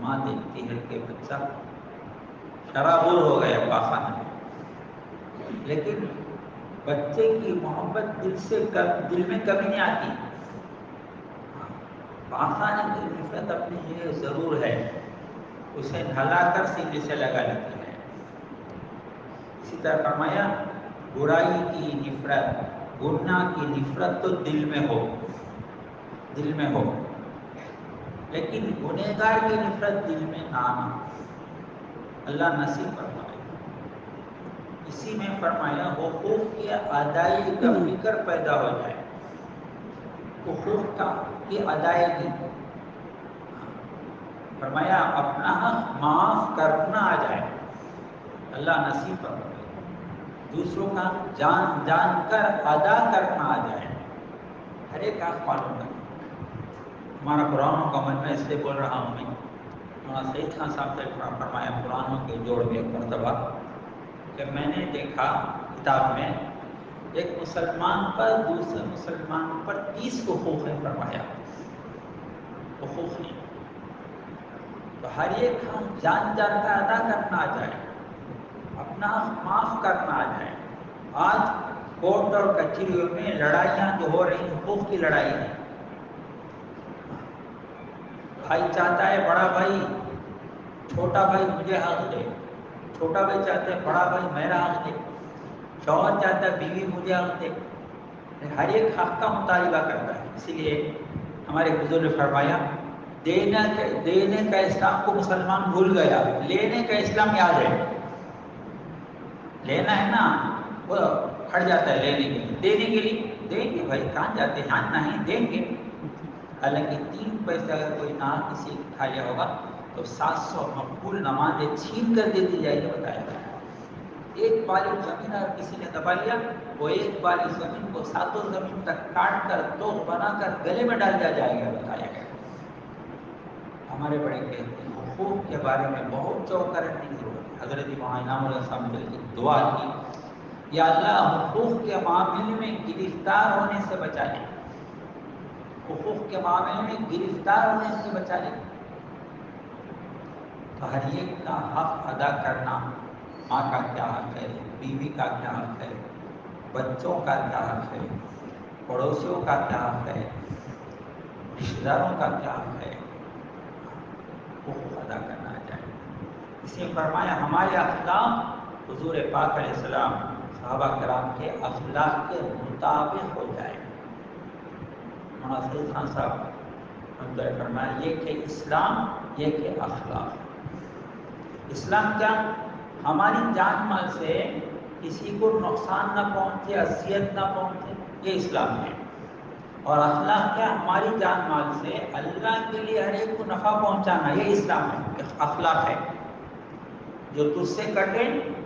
ماں دیکھتی ہے کہ بچہ شرابور ہو گیا پاخانہ میں، لیکن بچے کی محبت دل میں کبھی نہیں آتی. پاخانہ کی نفرت اپنے لیے ضرور ہے، اسے نہلا کر سینے سے لگا لیتی ہے. اسی طرح فرمایا برائی کی نفرت، گناہ کی نفرت تو دل میں ہو، دل میں ہو، لیکن گنہگار کی نفرت دل میں نہ آنا. اللہ نصیب فرمائے. اسی میں فرمایا حقوق کی ادائیگی کا فکر پیدا ہو جائے. حقوق کی ادائیگی، فرمایا اپنا حق معاف کرنا آ جائے. اللہ نصیب فرمائے. دوسروں کا جان جان کر ادا کرنا آ جائے. ہر ایک حق معلوم کرنا. ہمارا قرآن کا من میں اس لیے بول رہا ہوں میں، مولانا سعید خان صاحب سے فرمایا قرآن کے جوڑ میں ایک مرتبہ کہ میں نے دیکھا کتاب میں ایک مسلمان پر دوسرے مسلمان پر 30 حقوق ہے. فرمایا حقوق نہیں، تو ہر ایک ہم جان جان کر ادا کرنا آ جائے، اپنا معاف کرنا آ جائے. آج کورٹ اور کچہریوں میں لڑائیاں جو ہو رہی حقوق کی لڑائی ہے. بھائی چاہتا ہے بڑا بھائی چھوٹا بھائی مجھے حق دے، چھوٹا بھائی چاہتا ہے بڑا بھائی میرا حق دے، شوہر چاہتا ہے بیوی مجھے حق دے. ہر ایک حق کا مطالبہ کرتا ہے. اسی لیے ہمارے بزرگ نے فرمایا دینے کا اسلام کو مسلمان بھول گیا، لینے کا اسلام یاد ہے. لینا ہے نا وہ ہٹ جاتا ہے، لینے کے لیے، دینے کے لیے دیں گے بھائی، کہاں جاتے ہیں، ہاں نہیں دیں گے. حالانکہ 3 پیسے اگر کوئی نہ کسی کھا لیا ہوگا تو 700 مقبول نمازیں چھین کر دے دی جائے گی. بتایا گیا ایک بالی زمین اگر کسی نے دبا لیا، وہ ایک بالی زمین کو 7 زمین تک کاٹ کر تو بنا کر گلے میں ڈال دیا جائے گا. بتایا گیا. ہمارے بڑے کہتے ہیں حقوق کے بارے میں بہت چوکا رہنے کی ضرورت ہے. حضرت انعام اللہ صاحب نے دعا کی یا اللہ حقوق کے معاملے میں گرفتار ہونے سے بچا لے، حقوق کے معاملے میں گرفتار ہونے سے بچا لے. تو ہر ایک کا حق ادا کرنا، ماں کا کیا حق ہے، بیوی کا کیا حق ہے، بچوں کا کیا حق ہے، پڑوسیوں کا کیا حق ہے، رشتہ داروں کا کیا حق ہے، حقوق ادا کرنا آ جائے. اس نے فرمایا ہمارے اخلاق حضور پاک علیہ السلام صحابہ کرام کے اخلاق کے مطابق ہو جائے. مناصر خان صاحب نے فرمایا یہ کہ اسلام، یہ کہ اخلاق. اسلام کیا؟ ہماری جان مال سے کسی کو نقصان نہ پہنچے، اذیت نہ پہنچے، یہ اسلام ہے. اور اخلاق کیا؟ ہماری جان مال سے اللہ کے لیے ہر ایک کو نفع پہنچانا، یہ اسلام ہے، اخلاق ہے. جو تجھ سے کٹے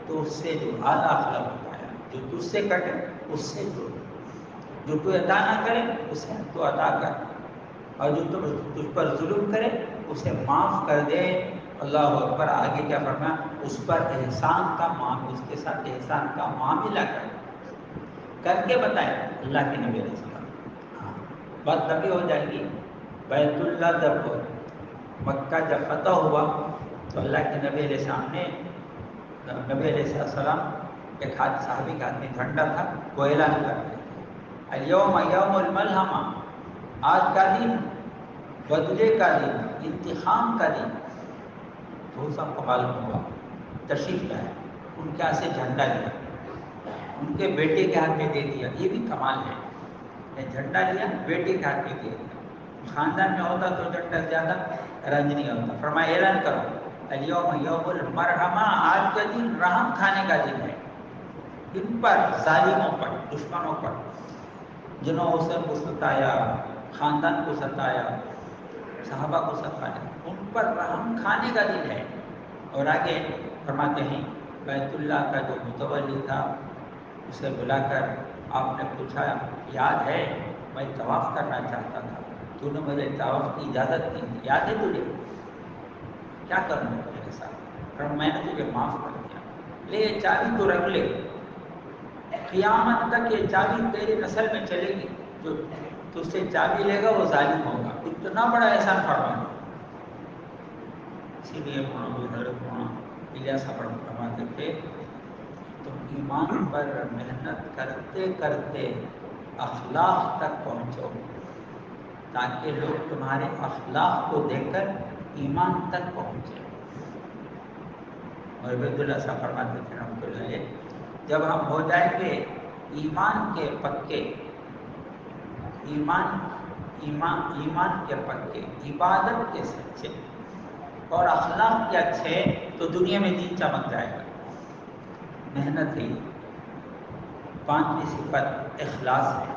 تو اس سے جو اعلیٰ اخلاق ہوتا ہے، جو تجھ سے کٹے اس سے جو تو عطا نہ کرے اسے تو عطا کر، اور جو تجھ پر ظلم کرے اسے معاف کر دے. اللہ اکبر. آگے کیا فرمایا؟ اس پر احسان کا اس کے ساتھ احسان کا معاملہ کر کے بتائے اللہ کے نبی علیہ السلام. بات تبھی ہو جائے گی. بیت اللہ جب مکہ جب فتح ہوا تو اللہ کے نبی علیہ السلام نے، نبی علیہ السلام ایک صحابی کا ہاتھ میں جھنڈا تھا، وہ اعلان کر دیا الیوم یوم الملحمہ، آج کا دن بدلے کا دن، انتقام کا دن. تو سب کو معلوم ہوا، تشریف لائے، ان کے ہاتھ سے جھنڈا لیا، ان کے بیٹے کے ہاتھ میں دے دیا. یہ بھی کمال ہے، جھنڈا لیا بیٹے کے ہاتھ میں دے دیا. خاندان میں ہوتا تو جھنڈا زیادہ رنج نہیں ہوتا. فرمایا اعلان کرو الیوم یوم المرحمہ، آج کا دن رحم کھانے کا دن ہے ان پر، ظالموں پر، دشمنوں پر، جنہوں حسین کو ستایا، خاندان کو ستایا، صحابہ کو ستایا، ان پر رحم کھانے کا دن ہے. اور آگے فرماتے ہیں بیت اللہ کا جو متولی تھا اسے بلا کر آپ نے پوچھا یاد ہے میں طواف کرنا چاہتا تھا، تو نے مجھے طواف کی اجازت نہیں دی، یاد ہے تجھے؟ کیا کروں میرے ساتھ؟ پر میں نے تجھے معاف کر دیا، لے یہ چابی تو رکھ لے، قیامت تک یہ چابی تیری نسل میں چلے گی، جو تجھ سے چابی لے گا وہ ظالم ہوگا. اتنا بڑا احسان فرمایا. اسی لیے الیاس فرماتے تھے تم ایمان پر محنت کرتے کرتے اخلاق تک پہنچو، تاکہ لوگ تمہارے اخلاق کو دیکھ کر ایمان تک پہنچے. اور عبید اللہ صاحب فرماتے تھے رحمۃ اللہ علیہ جب ہم ہو جائیں گے ایمان کے پکے، ایمان کے پکے، عبادت کے سچے اور اخلاق کے اچھے، تو دنیا میں دین چمک جائے گا. محنت ہی. 5ویں صفت اخلاص ہے.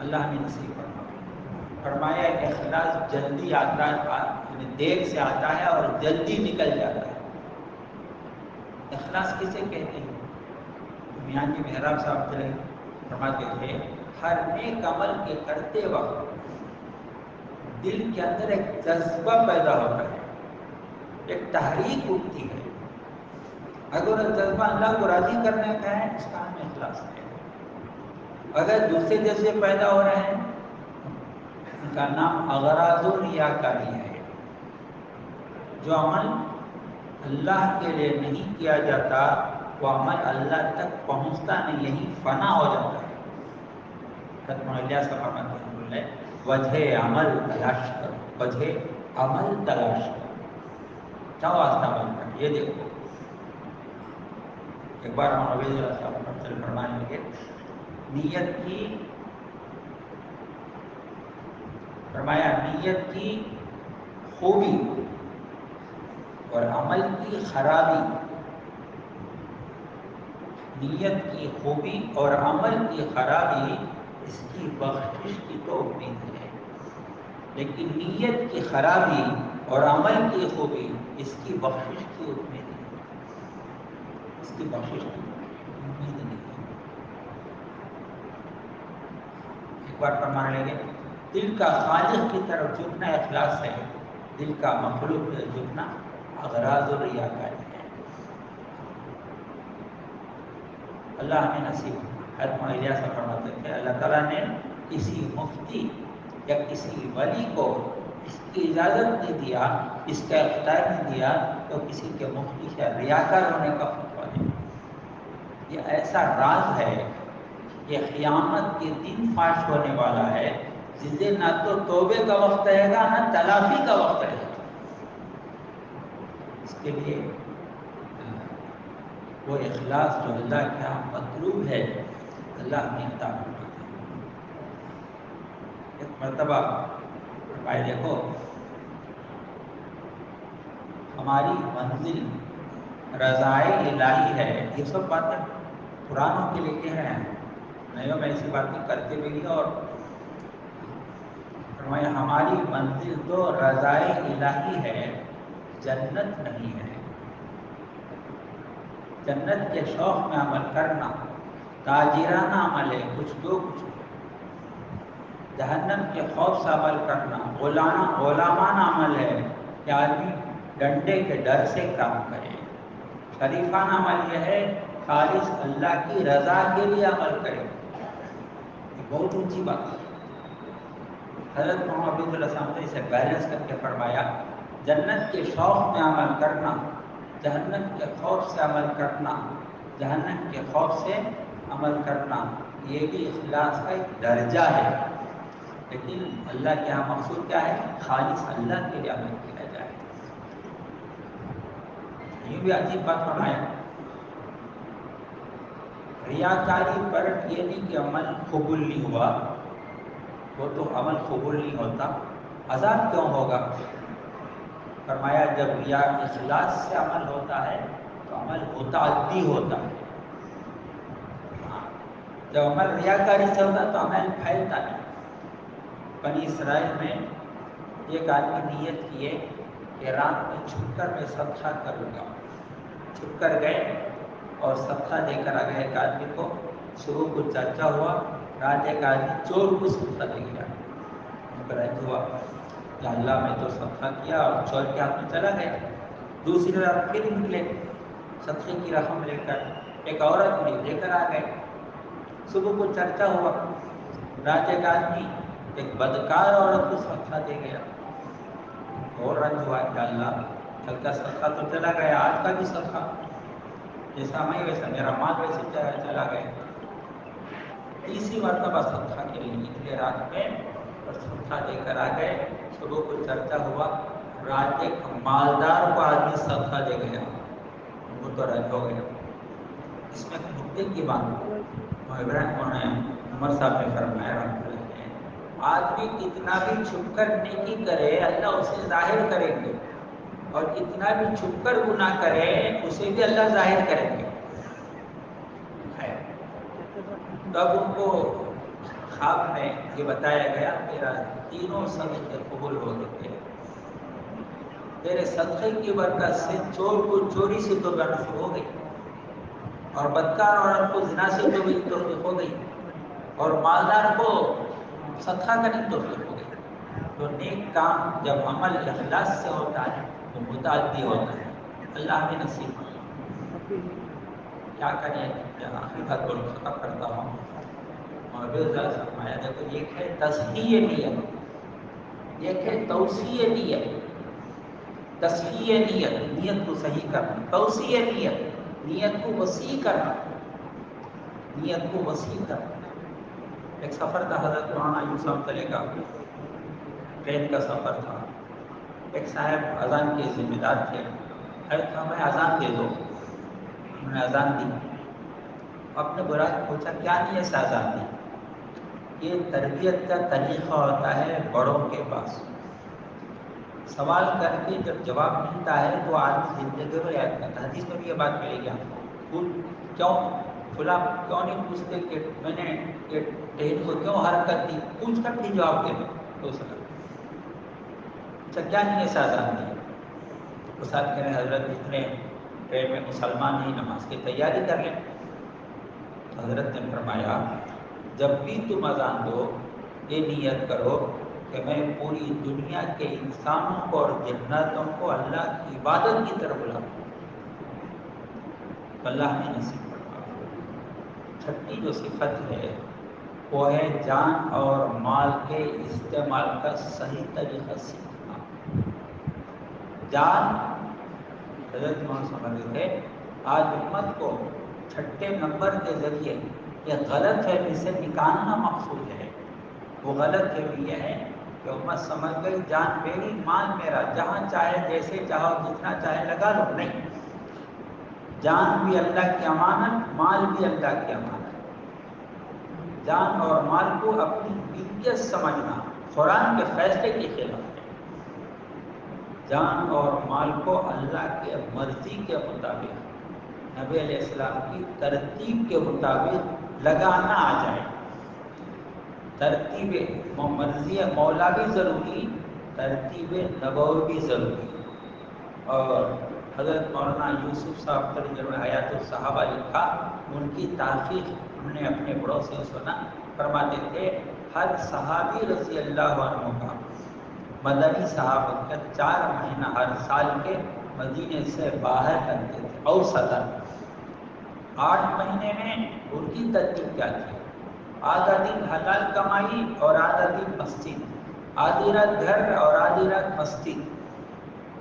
اللہ نے نصیب فرمایا اخلاص جلدی آتا ہے، یعنی دیر سے آتا ہے اور جلدی نکل جاتا ہے. اخلاص کسے کہتے ہیں؟ میاں جی محراب صاحب چلے فرماتے تھے ہر نیک عمل کے کرتے وقت دل کے اندر ایک جذبہ پیدا ہوتا ہے، ایک تحریک اٹھتی ہے. اگر جذبہ اللہ کو راضی کرنے کا ہے اس کا ہم اخلاص ہے. اگر دوسرے جذبے پیدا ہو رہے ہیں ان کا نام اغراض و ریاکاری ہے. جو عمل اللہ کے لیے نہیں کیا جاتا وہ عمل اللہ تک پہنچتا نہیں، یہی فنا ہو جاتا ہے. ختم الیاس فرماتے ہیں وجہ عمل تلاش کرو، وجہ عمل تلاش کرو، کیا واسطہ عمل کر. یہ دیکھو ایک بار ہم عبید اللہ صاحب فرمانے لگے نیت کی، فرمایا نیت کی خوبی اور عمل کی خرابی، نیت کی خوبی اور عمل کی خرابی اس کی بخشش کی تو امید ہے، لیکن نیت کی خرابی اور عمل کی خوبی اس کی بخشش کی امید ہے، اس کی بخشش کی امید نہیں ہے. ایک بار فرمانے لگے دل کا خالق کی طرف جھکنا اخلاص ہے، دل کا مخلوق پہ جھکنا اغراض و ریاکاری ہے. اللہ ہمیں نصیب. حضرت الیاس فرماتے تھے اللہ تعالیٰ نے کسی مفتی یا کسی ولی کو اس کی اجازت نہیں دیا، اس کا اختیار نہیں دیا تو کسی کے مفتی سے ریاکار ہونے کا فتویٰ دیا. یہ ایسا راز ہے کہ قیامت کے دن فاش ہونے والا ہے، جس دن نہ تو توبے کا وقت رہے گا نہ تلافی کا وقت رہے گا. اس کے لیے وہ اخلاص جو اللہ کے یہاں مطلوب ہے اللہ نے عطا فرمایا۔ ایک مرتبہ بھائی دیکھو، ہماری منزل رضائے الہی ہے، یہ سب باتیں پرانوں کے لیے کہہ رہے ہیں، نئیوں میں ایسی باتیں کرتے بھی نہیں۔ اور فرمایا ہماری منزل تو رضائے الہی ہے، جنت نہیں ہے۔ جنت کے شوق میں عمل کرنا تاجرانہ عمل ہے، کچھ دو کچھ دو۔ جہنم کے خوف سے عمل کرنا غلامانہ عمل ہے کہ آدمی ڈنڈے کے ڈر سے کام کرے۔ شریفانہ عمل یہ ہے خالص اللہ کی رضا کے لیے عمل کرے۔ یہ بہت اونچی بات ہے۔ حضرت محمد صلی اللہ علیہ وسلم نے اسے بیلنس کر کے فرمایا، جنت کے شوق میں عمل کرنا، جہنم کے خوف سے عمل کرنا، جہنم کے خوف سے عمل کرنا، یہ بھی اخلاص کا ایک درجہ ہے۔ لیکن اللہ کے یہاں مقصود کیا ہے؟ خالص اللہ کے لیے عمل کیا جائے۔ یہ بھی عجیب بات فرمایا، ریاکاری پر یہ نہیں کہ عمل قبول نہیں ہوا، وہ تو عمل قبول نہیں ہوتا، عذاب کیوں ہوگا؟ فرمایا جب ریا اخلاص سے عمل ہوتا ہے تو عمل متعدی ہوتا ہے۔ جب عمل ریاکاری سے ہوتا تو عمل پھیلتا نہیں۔ بنی اسرائیل میں ایک آدمی نیت کیے کہ رات میں چھپ کر میں صدقہ کروں گا، چھپ کر گئے اور صدقہ دے کر آ گئے۔ ایک آدمی کو صبح کو چرچا ہوا، رات ایک آدمی چور کو صدقہ دے گیا، رنج ہوا کہ اللہ میں تو صدقہ کیا اور چور کے ہاتھ میں چلا گیا۔ دوسری رات پھر نکلے صدقے کی رقم لے کر، ایک عورت نے لے کر آ گئے۔ صبح کو چرچا ہوا، رات ایک آدمی ایک بدکار عورت کو صدقہ دے گیا، اور رنج ہوا کہ اللہ کل کا صدقہ تو چلا گیا، آج کا بھی صدقہ جیسا میں ویسا میرا مال ویسے چلا گیا۔ تیسری مرتبہ صدقہ کے لیے نکلے رات میں اور صدقہ دے کر آ گئے۔ صبح کو چرچا ہوا، رات ایک مالدار کو آدمی صدقہ دے گیا، ان کو تو رنج ہو گیا۔ اس میں نکتے کی بات عمر صاحب نے فرمایا آدمی کتنا بھی چھپ کر نیکی کرے اللہ اسے ظاہر کریں گے، اور کتنا بھی چھپ کر گناہ کرے اسے بھی اللہ ظاہر کریں گے۔ تب ان کو خواب میں یہ بتایا گیا تیرا تینوں صدقے قبول ہو گئے، تیرے صدقے کی برکت سے چور کو چوری سے توبہ نصیب ہو گئی، اور بدکار عورت کو زنا سے توبہ توفیق ہو گئی، اور مالدار کو صدقہ کرنے کی توفیق ہو گئی۔ تو نیک کام جب عمل اخلاص سے ہوتا ہے تو متعدی ہوتا ہے۔ اللہ ہمیں نصیب کرے۔ کیا کریں؟ آخری بات بول ختم کرتا ہوں۔ فرمایا دیکھو ایک ہے تصحیح نیت، ایک ہے توسیع نیت۔ تصحیح نیت، نیت کو صحیح کرنا، توسیع نیت، نیت کو وسیع کرنا، نیت کو وسیع کرنا۔ ایک سفر تھا، حضرت مولانا یوسف چلے گا، ٹرین کا سفر تھا۔ ایک صاحب اذان کے ذمہ دار تھے، حضرت ہمیں اذان دے دو، انہوں نے اذان دی۔ اپنے برا پوچھا کیا نیت سے اذان دی؟ یہ تربیت کا طریقہ ہوتا ہے بڑوں کے پاس، سوال کر کے جب جواب ملتا ہے تو آدمی زندگی میں یاد کرتا ہے۔ حدیث میں بھی یہ بات ملے گی آپ کو، کیوں فلاں کیوں نہیں پوچھتے کہ میں نے یہ ٹرین کو کیوں حرکت دی، پوچھ کر بھی جواب دینا ہو سکتا۔ اچھا کیا نیت سے اذان دی؟ تو ساتھ کہہ رہے حضرت اتنے ٹرین میں مسلمان ہی نماز کی تیاری کر لیں۔ حضرت نے فرمایا جب بھی تم اذان دو یہ نیت کرو کہ میں پوری دنیا کے انسانوں کو اور جناتوں کو اللہ کی عبادت کی طرف بلاؤں۔ اللہ نے نصیب فرمایا۔ چھٹی جو صفت ہے وہ ہے جان اور مال کے استعمال کا صحیح طریقہ سیکھنا۔ جان حضرت محمد سمجھتے تھے آج امت کو چھٹے نمبر کے ذریعے یہ غلط فہمی سے نکالنا مقصود ہے۔ وہ غلط فہمی یہ ہے کہ امت سمجھ گئی جان میری مال میرا، جہاں چاہے جیسے چاہو جتنا چاہے لگا لو، نہیں، جان بھی اللہ کی امانت، مال بھی اللہ کی امانت۔ جان اور مال کو اپنی ملکیت سمجھنا قرآن کے فیصلے کے خلاف ہے۔ جان اور مال کو اللہ کے مرضی کے مطابق، نبی علیہ السلام کی ترتیب کے مطابق لگانا آ جائے۔ ترتیب مرضی مولا بھی ضروری، ترتیب نبوی بھی ضروری۔ اور حضرت مولانا یوسف صاحب ترجمہ حیات الصحابہ لکھا، ان کی تحقیق ہم نے اپنے بڑوں سے سنا، فرماتے تھے ہر صحابی رضی اللہ عنہ کا مدنی صحابہ کا 4 مہینہ ہر سال کے مدینے سے باہر کرتے تھے، اوسطاً 8 مہینے میں ان کی ترتیب کیا تھی؟ آدھا دن حلال کمائی اور آدھا دن مسجد، آدھی رات گھر اور آدھی رات مسجد۔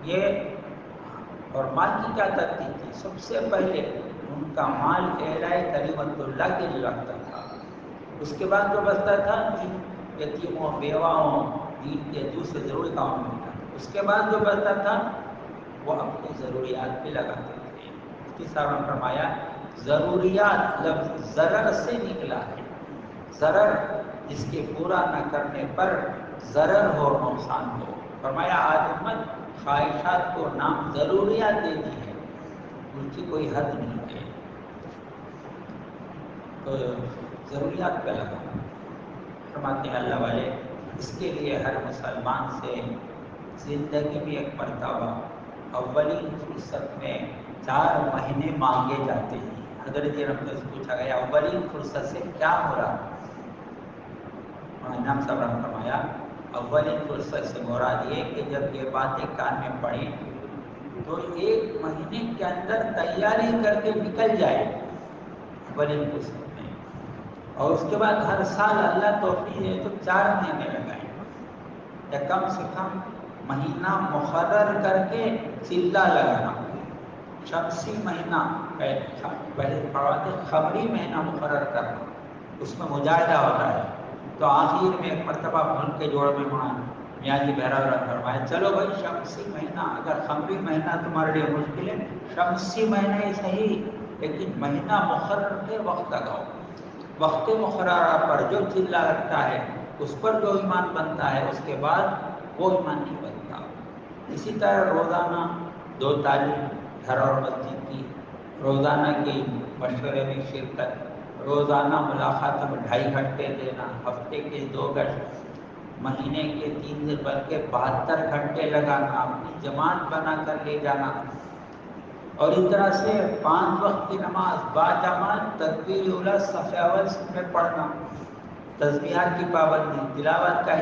یہ اور مال کی کیا ترتیب تھی؟ سب سے پہلے ان کا مال اعلاء کلمت اللہ کے لیے رکھتا تھا، اس کے بعد جو بچتا تھا دین یتیموں بیواؤں دین کے دوسرے ضروری کاموں میں تھا، اس کے بعد جو بچتا تھا وہ اپنی ضروریات پہ لگاتے تھے۔ مفتی صاحب نے فرمایا ضروریات لفظ ضرر سے نکلا ہے، ضرر جس کے پورا نہ کرنے پر ضرر ہو، نقصان ہو۔ فرمایا آج امت خواہشات کو نام ضروریات دے دی ہے، ان کی کوئی حد نہیں ہے، تو ضروریات پہ لگا۔ فرماتے ہیں اللہ والے اس کے لیے ہر مسلمان سے زندگی میں ایک مرتبہ اولین فرصت میں 4 مہینے مانگے جاتے ہیں۔ حضرت رمضان سے پوچھا گیا اولین فرصت سے کیا ہو رہا؟ امام صاحب نے فرمایا اولین فرصت سے مراد یہ کہ جب یہ باتیں کان میں پڑیں تو 1 مہینے کے اندر تیاری کر کے نکل جائے اولین فرصت میں، اور اس کے بعد ہر سال اللہ توفیق دے تو 4 مہینے لگائیں، یا کم سے کم مہینہ مقرر کر کے چلہ لگانا۔ شمسی مہینہ پہلے پڑھاتے خبری مہینہ مقرر کرنا، اس میں مجاہدہ ہوتا ہے، تو آخر میں ایک مرتبہ ملک کے جوڑ میں میاں جی بہرحال فرمایا چلو بھائی شمسی مہینہ، اگر خبری مہینہ تمہارے لیے مشکل ہے شمسی مہینہ ہی صحیح، لیکن مہینہ مقرر کے وقت لگاؤ۔ وقت مقررہ پر جو چلہ لگتا ہے اس پر جو ایمان بنتا ہے اس کے بعد وہ ایمان نہیں بنتا۔ اسی طرح روزانہ 2 تعلیم گھر اور مسجد کی، روزانہ کی مشورے میں شرکت، روزانہ ملاقات میں 2.5 گھنٹے دینا، ہفتے کے 2 گھنٹے، مہینے کے 3 دن بلکہ 72 گھنٹے لگانا، اپنی جماعت بنا کر لے جانا، اور اس طرح سے 5 وقت کی نماز باجماعت تکبیر اولیٰ صف اول میں پڑھنا، تسبیحات کی پابندی، تلاوت کا